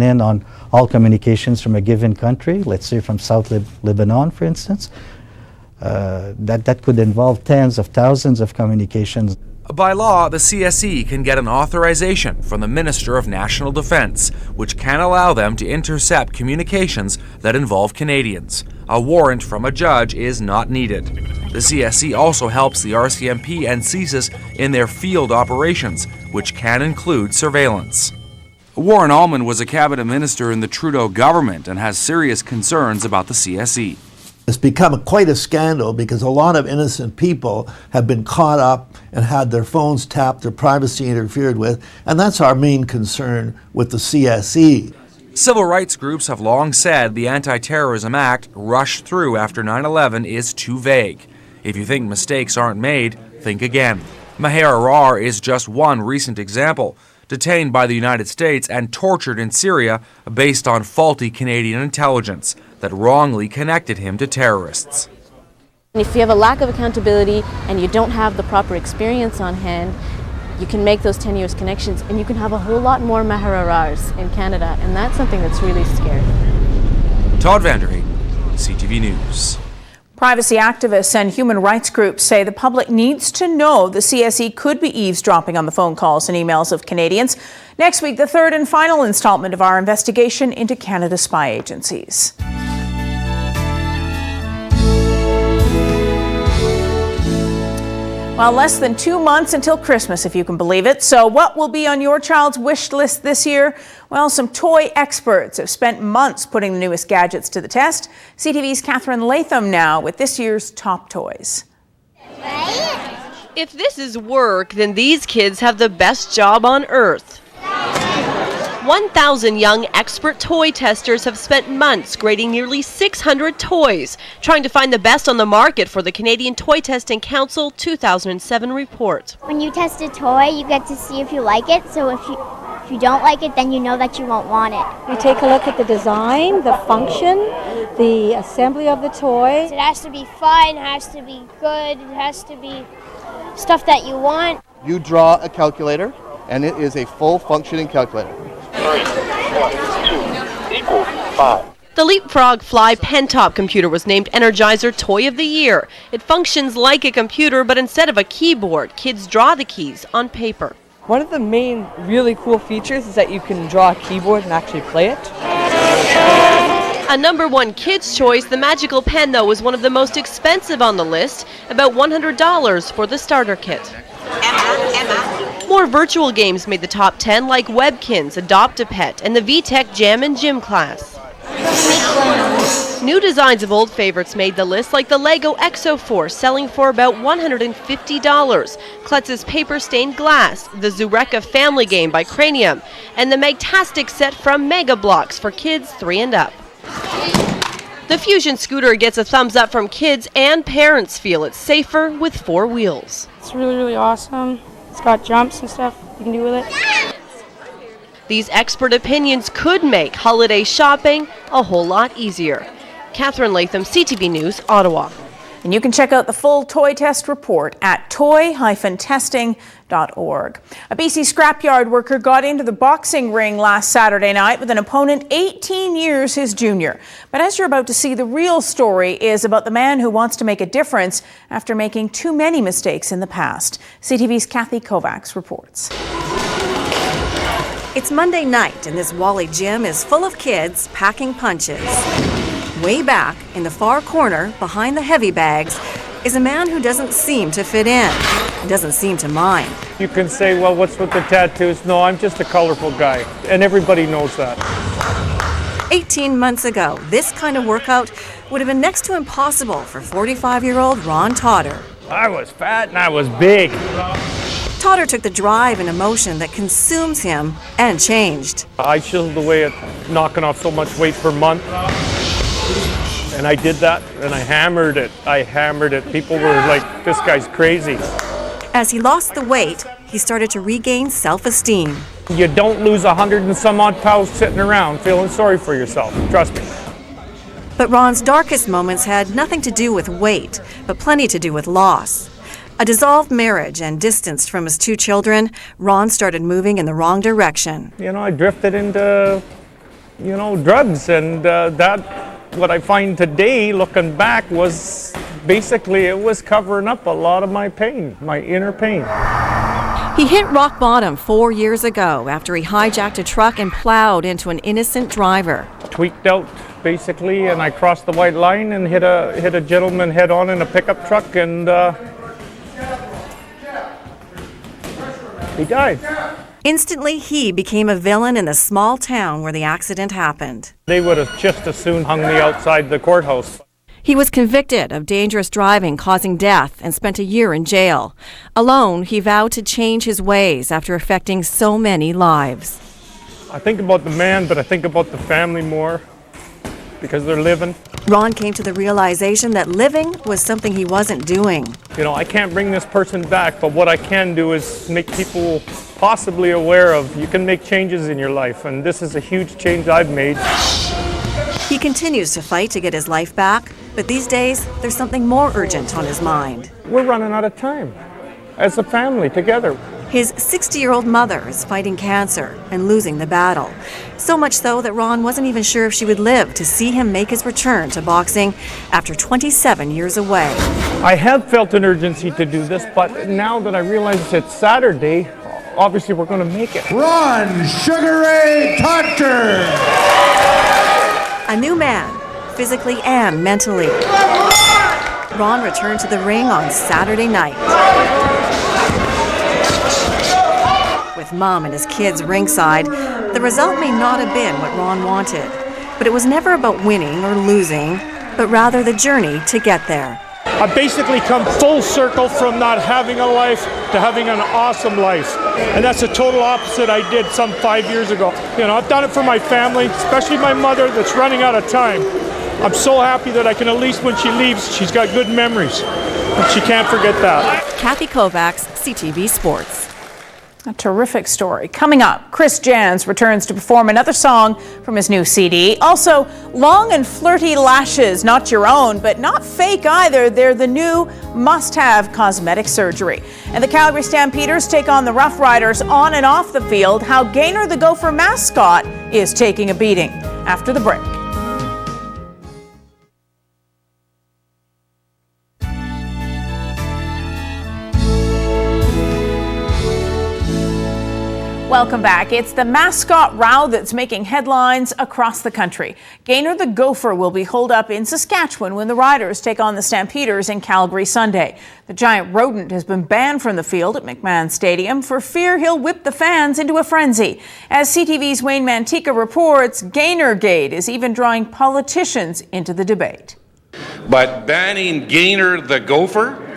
in on all communications from a given country, let's say from South Lebanon, for instance. That could involve tens of thousands of communications. By law, the CSE can get an authorization from the Minister of National Defence, which can allow them to intercept communications that involve Canadians. A warrant from a judge is not needed. The CSE also helps the RCMP and CSIS in their field operations, which can include surveillance. Warren Allman was a cabinet minister in the Trudeau government and has serious concerns about the CSE. It's become quite a scandal because a lot of innocent people have been caught up and had their phones tapped, their privacy interfered with, and that's our main concern with the CSE. Civil rights groups have long said the Anti-Terrorism Act, rushed through after 9/11, is too vague. If you think mistakes aren't made, think again. Maher Arar is just one recent example. Detained by the United States and tortured in Syria based on faulty Canadian intelligence that wrongly connected him to terrorists. And if you have a lack of accountability and you don't have the proper experience on hand, you can make those tenuous connections and you can have a whole lot more Maher Arars in Canada, and that's something that's really scary. Todd Vanderheyden, CTV News. Privacy activists and human rights groups say the public needs to know the CSE could be eavesdropping on the phone calls and emails of Canadians. Next week, the third and final installment of our investigation into Canada's spy agencies. Well, less than 2 months until Christmas, if you can believe it. So what will be on your child's wish list this year? Well, some toy experts have spent months putting the newest gadgets to the test. CTV's Jocelyn Laidlaw now with this year's top toys. If this is work, then these kids have the best job on earth. 1,000 young expert toy testers have spent months grading nearly 600 toys, trying to find the best on the market for the Canadian Toy Testing Council 2007 report. When you test a toy, you get to see if you like it, so if you don't like it, then you know that you won't want it. You take a look at the design, the function, the assembly of the toy. It has to be fun, it has to be good, it has to be stuff that you want. You draw a calculator, and it is a full functioning calculator. 3, 1, 2 = 5. The Leapfrog Fly Pentop computer was named Energizer Toy of the Year. It functions like a computer, but instead of a keyboard, kids draw the keys on paper. One of the main really cool features is that you can draw a keyboard and actually play it. A #1 kids' choice, the Magical Pen, though, was one of the most expensive on the list, about $100 for the starter kit. More virtual games made the top 10, like Webkins, Adopt a Pet, and the VTech Jam and Gym class. New designs of old favorites made the list, like the Lego Exoforce, selling for about $150, Kletz's paper-stained glass, the Zureka family game by Cranium, and the Magtastic set from Mega Bloks for kids 3 and up. The Fusion scooter gets a thumbs up from kids, and parents feel it's safer with 4 wheels. It's really, really awesome. It's got jumps and stuff you can do with it. These expert opinions could make holiday shopping a whole lot easier. Jocelyn Laidlaw, CTV News, Ottawa. And you can check out the full toy test report at toy-testing.org. A BC scrapyard worker got into the boxing ring last Saturday night with an opponent 18 years his junior. But as you're about to see, the real story is about the man who wants to make a difference after making too many mistakes in the past. CTV's Kathy Kovacs reports. It's Monday night, and this Wally gym is full of kids packing punches. Way back in the far corner, behind the heavy bags, is a man who doesn't seem to fit in, doesn't seem to mind. You can say, well, what's with the tattoos? No, I'm just a colorful guy, and everybody knows that. 18 months ago, this kind of workout would have been next to impossible for 45-year-old Ron Totter. I was fat and I was big. Totter took the drive and emotion that consumes him and changed. I chiseled away at knocking off so much weight per month. And I did that, and I hammered it. People were like, this guy's crazy. As he lost the weight, he started to regain self-esteem. You don't lose 100 and some odd pounds sitting around feeling sorry for yourself, trust me. But Ron's darkest moments had nothing to do with weight, but plenty to do with loss. A dissolved marriage and distanced from his 2 children, Ron started moving in the wrong direction. I drifted into, drugs, and what I find today, looking back, was basically it was covering up a lot of my pain, my inner pain. He hit rock bottom 4 years ago after he hijacked a truck and plowed into an innocent driver. Tweaked out, basically, and I crossed the white line and hit a gentleman head on in a pickup truck, and he died. Instantly, he became a villain in the small town where the accident happened. They would have just as soon hung me outside the courthouse. He was convicted of dangerous driving causing death and spent a year in jail. Alone, he vowed to change his ways after affecting so many lives. I think about the man, but I think about the family more because they're living. Ron came to the realization that living was something he wasn't doing. I can't bring this person back, but what I can do is make people possibly aware of you can make changes in your life, and this is a huge change I've made. He continues to fight to get his life back, but these days there's something more urgent on his mind. We're running out of time as a family together. His 60-year-old mother is fighting cancer and losing the battle. So much so that Ron wasn't even sure if she would live to see him make his return to boxing after 27 years away. I have felt an urgency to do this, but now that I realize it's Saturday, obviously we're going to make it. Ron Sugar Ray Tucker! A new man, physically and mentally. Ron returned to the ring on Saturday night. With Mom and his kids ringside, the result may not have been what Ron wanted. But it was never about winning or losing, but rather the journey to get there. I've basically come full circle from not having a life to having an awesome life. And that's the total opposite I did some 5 years ago. You know, I've done it for my family, especially my mother that's running out of time. I'm so happy that I can, at least when she leaves, she's got good memories. And she can't forget that. Kathy Kovacs, CTV Sports. A terrific story. Coming up, Chris Jans returns to perform another song from his new CD. Also, long and flirty lashes, not your own, but not fake either. They're the new must-have cosmetic surgery. And the Calgary Stampeders take on the Rough Riders on and off the field. How Gaynor the Gopher mascot is taking a beating. After the break. Welcome back. It's the mascot row that's making headlines across the country. Gaynor the Gopher will be holed up in Saskatchewan when the Riders take on the Stampeders in Calgary Sunday. The giant rodent has been banned from the field at McMahon Stadium for fear he'll whip the fans into a frenzy. As CTV's Wayne Mantika reports, Gaynorgate is even drawing politicians into the debate. But banning Gaynor the Gopher?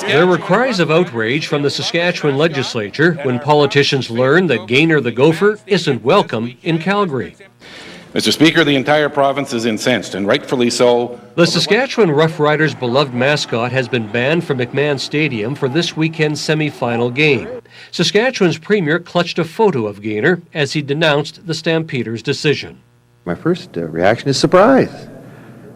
There were cries of outrage from the Saskatchewan legislature when politicians learned that Gaynor the Gopher isn't welcome in Calgary. Mr. Speaker, the entire province is incensed, and rightfully so. The Saskatchewan Rough Riders' beloved mascot has been banned from McMahon Stadium for this weekend's semi-final game. Saskatchewan's premier clutched a photo of Gaynor as he denounced the Stampeders' decision. My first reaction is surprise.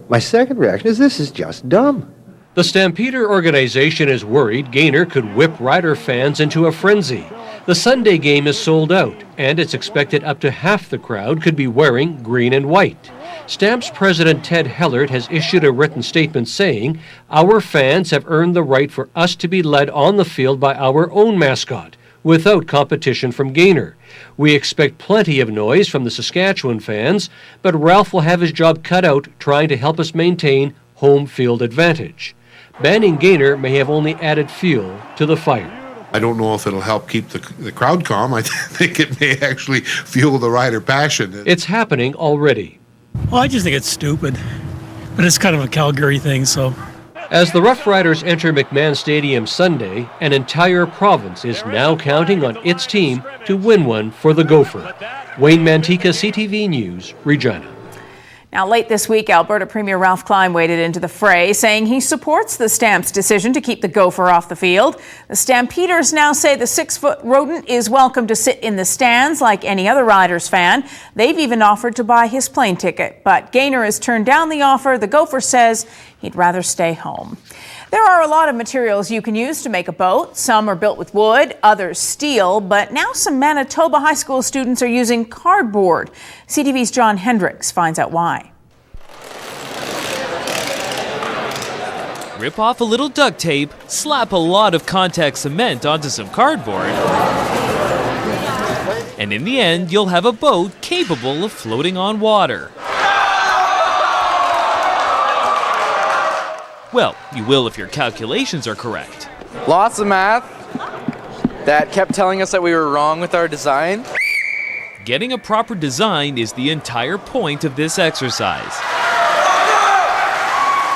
My second reaction is this is just dumb. The Stampeder organization is worried Gaynor could whip Rider fans into a frenzy. The Sunday game is sold out, and it's expected up to half the crowd could be wearing green and white. Stamps President Ted Hellert has issued a written statement saying, "Our fans have earned the right for us to be led on the field by our own mascot, without competition from Gaynor. We expect plenty of noise from the Saskatchewan fans, but Ralph will have his job cut out trying to help us maintain home field advantage." Banning Gaynor may have only added fuel to the fire. I don't know if it'll help keep the crowd calm. I think it may actually fuel the rider passion. It's happening already. Well, I just think it's stupid, but it's kind of a Calgary thing, so. As the Rough Riders enter McMahon Stadium Sunday, an entire province is now counting on its team to win one for the Gopher. Wayne Mantika, CTV News, Regina. Now, late this week, Alberta Premier Ralph Klein waded into the fray, saying he supports the Stamps' decision to keep the Gopher off the field. The Stampeders now say the 6-foot rodent is welcome to sit in the stands like any other Riders fan. They've even offered to buy his plane ticket, but Gaynor has turned down the offer. The Gopher says he'd rather stay home. There are a lot of materials you can use to make a boat. Some are built with wood, others steel, but now some Manitoba high school students are using cardboard. CTV's John Hendricks finds out why. Rip off a little duct tape, slap a lot of contact cement onto some cardboard, and in the end, you'll have a boat capable of floating on water. Well, you will if your calculations are correct. Lots of math that kept telling us that we were wrong with our design. Getting a proper design is the entire point of this exercise.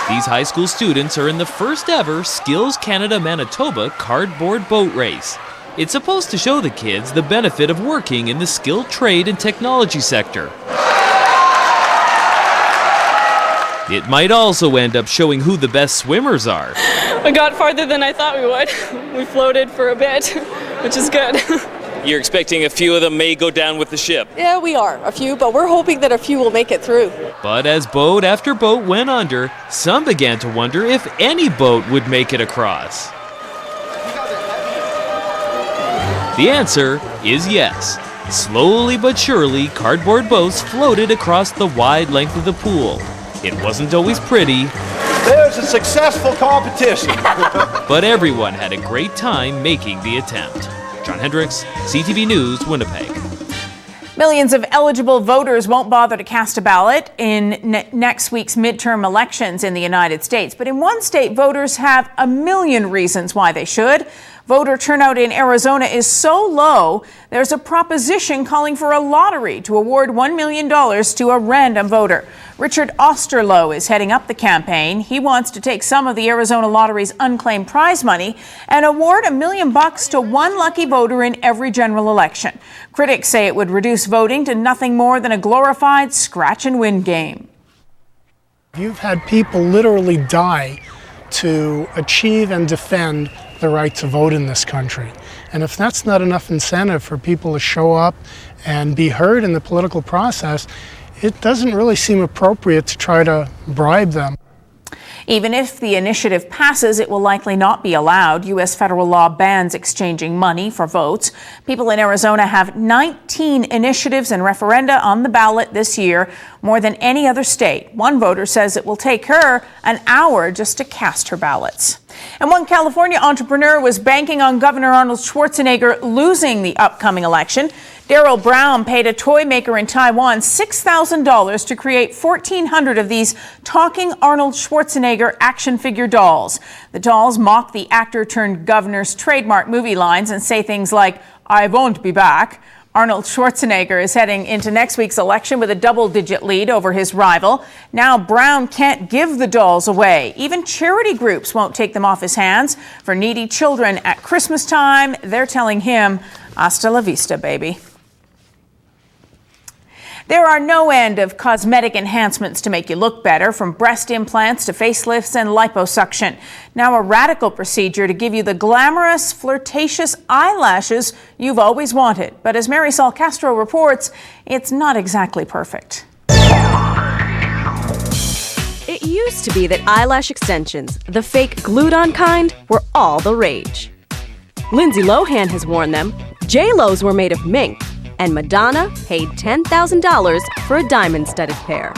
These high school students are in the first ever Skills Canada Manitoba cardboard boat race. It's supposed to show the kids the benefit of working in the skilled trade and technology sector. It might also end up showing who the best swimmers are. We got farther than I thought we would. We floated for a bit, which is good. You're expecting a few of them may go down with the ship. Yeah, we are, a few, but we're hoping that a few will make it through. But as boat after boat went under, some began to wonder if any boat would make it across. The answer is yes. Slowly but surely, cardboard boats floated across the wide length of the pool. It wasn't always pretty. There's a successful competition. But everyone had a great time making the attempt. John Hendricks, CTV News, Winnipeg. Millions of eligible voters won't bother to cast a ballot in next week's midterm elections in the United States. But in one state, voters have a million reasons why they should. Voter turnout in Arizona is so low, there's a proposition calling for a lottery to award $1 million to a random voter. Richard Osterloh is heading up the campaign. He wants to take some of the Arizona Lottery's unclaimed prize money and award $1 million to one lucky voter in every general election. Critics say it would reduce voting to nothing more than a glorified scratch-and-win game. You've had people literally die to achieve and defend the right to vote in this country. And if that's not enough incentive for people to show up and be heard in the political process, it doesn't really seem appropriate to try to bribe them. Even if the initiative passes, it will likely not be allowed. U.S. federal law bans exchanging money for votes. People in Arizona have 19 initiatives and referenda on the ballot this year, more than any other state. One voter says it will take her an hour just to cast her ballots. And one California entrepreneur was banking on Governor Arnold Schwarzenegger losing the upcoming election. Daryl Brown paid a toy maker in Taiwan $6,000 to create 1,400 of these talking Arnold Schwarzenegger action figure dolls. The dolls mock the actor-turned-governor's trademark movie lines and say things like, "I won't be back." Arnold Schwarzenegger is heading into next week's election with a double-digit lead over his rival. Now Brown can't give the dolls away. Even charity groups won't take them off his hands. For needy children at Christmas time, they're telling him, "Hasta la vista, baby." There are no end of cosmetic enhancements to make you look better, from breast implants to facelifts and liposuction. Now a radical procedure to give you the glamorous, flirtatious eyelashes you've always wanted. But as Marisol Castro reports, it's not exactly perfect. It used to be that eyelash extensions, the fake glued-on kind, were all the rage. Lindsay Lohan has worn them, J-Lo's were made of mink, and Madonna paid $10,000 for a diamond-studded pair.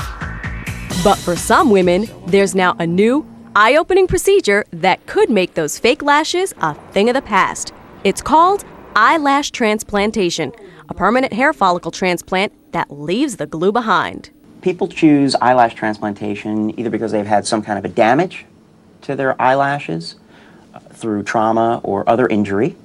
But for some women, there's now a new, eye-opening procedure that could make those fake lashes a thing of the past. It's called eyelash transplantation, a permanent hair follicle transplant that leaves the glue behind. People choose eyelash transplantation either because they've had some kind of a damage to their eyelashes through trauma or other injury,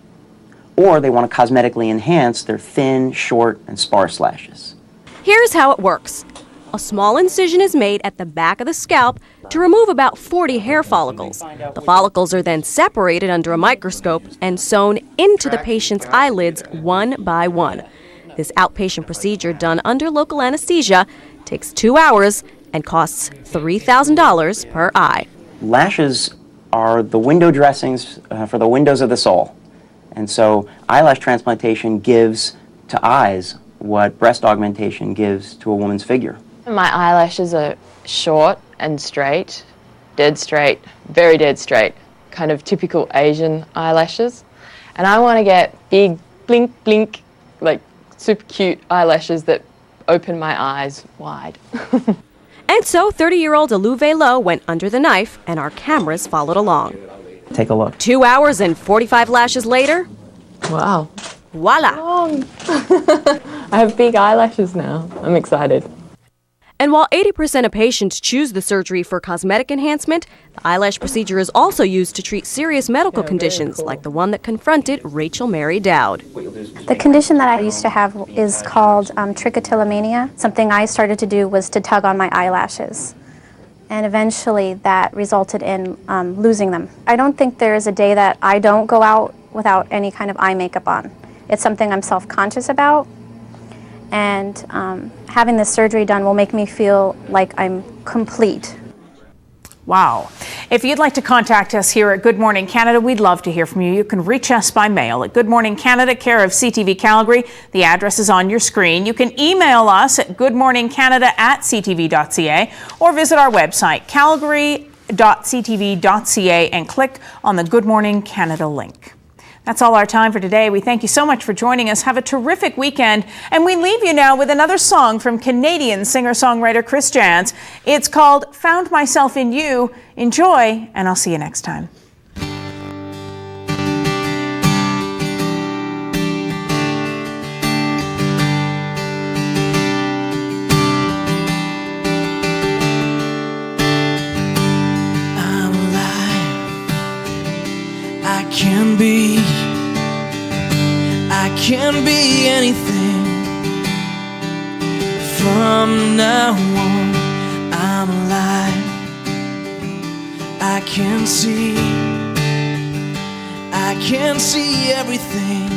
or they want to cosmetically enhance their thin, short, and sparse lashes. Here's how it works. A small incision is made at the back of the scalp to remove about 40 hair follicles. The follicles are then separated under a microscope and sewn into the patient's eyelids one by one. This outpatient procedure, done under local anesthesia, takes 2 hours and costs $3,000 per eye. Lashes are the window dressings for the windows of the soul. And so eyelash transplantation gives to eyes what breast augmentation gives to a woman's figure. My eyelashes are short and straight, dead straight, very dead straight, kind of typical Asian eyelashes. And I want to get big, blink, blink, like super cute eyelashes that open my eyes wide. And so 30-year-old Aluve Lowe went under the knife, and our cameras followed along. Take a look. 2 hours and 45 lashes later, Wow. voila! I have big eyelashes now. I'm excited. And while 80% of patients choose the surgery for cosmetic enhancement, the eyelash procedure is also used to treat serious medical conditions like the one that confronted Rachel Mary Dowd. The condition that I used to have is called trichotillomania. Something I started to do was to tug on my eyelashes. And eventually that resulted in losing them. I don't think there is a day that I don't go out without any kind of eye makeup on. It's something I'm self-conscious about, and having this surgery done will make me feel like I'm complete. Wow. If you'd like to contact us here at Good Morning Canada, we'd love to hear from you. You can reach us by mail at Good Morning Canada, care of CTV Calgary. The address is on your screen. You can email us at goodmorningcanada@ctv.ca or visit our website, calgary.ctv.ca, and click on the Good Morning Canada link. That's all our time for today. We thank you so much for joining us. Have a terrific weekend. And we leave you now with another song from Canadian singer-songwriter Chris Jantz. It's called Found Myself in You. Enjoy, and I'll see you next time. I can be anything. From now on, I'm alive. I can see everything.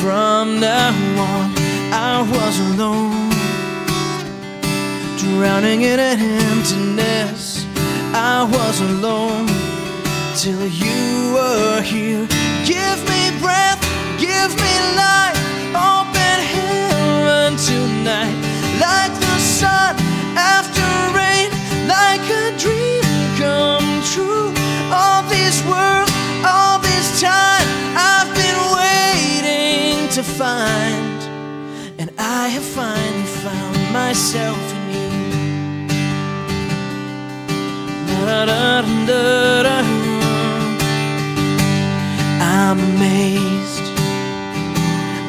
From now on, I was alone, drowning in an emptiness. I was alone till you were here. Give me breath, give me life, open heaven tonight. Like the sun after rain, like a dream come true. All this world, all this time, I've been waiting to find. And I have finally found myself in you. Da-da-da-da-da. I'm amazed,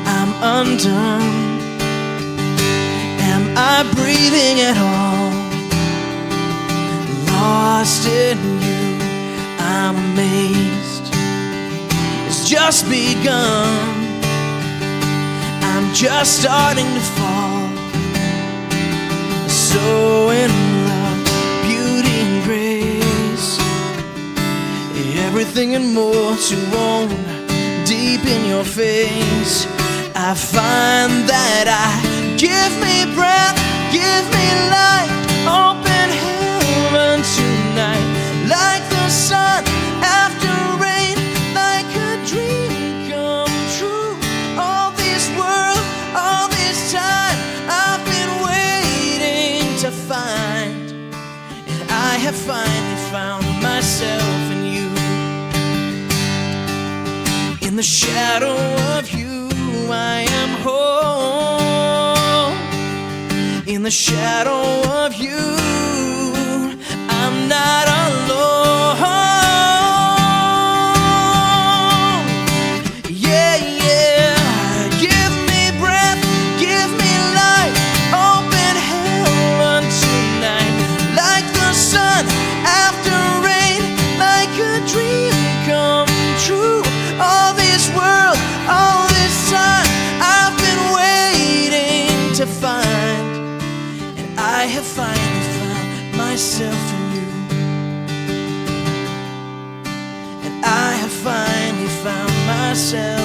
I'm undone. Am I breathing at all? Lost in you, I'm amazed. It's just begun. I'm just starting to fall. So in love, beauty and grace, everything and more to own. Deep in your face, I find that give me breath, give me life, open heaven tonight. Like the sun after rain, like a dream come true. All this world, all this time, I've been waiting to find. And I have finally found myself in you. In the shadow of you, I am home. In the shadow of you, I'm not alone. Yeah, yeah. Give me breath, give me life, open heaven tonight. Like the sun after rain, like a dream come true. All this world, all this time, I've been waiting to find. And I have finally found myself in you. And I have finally found myself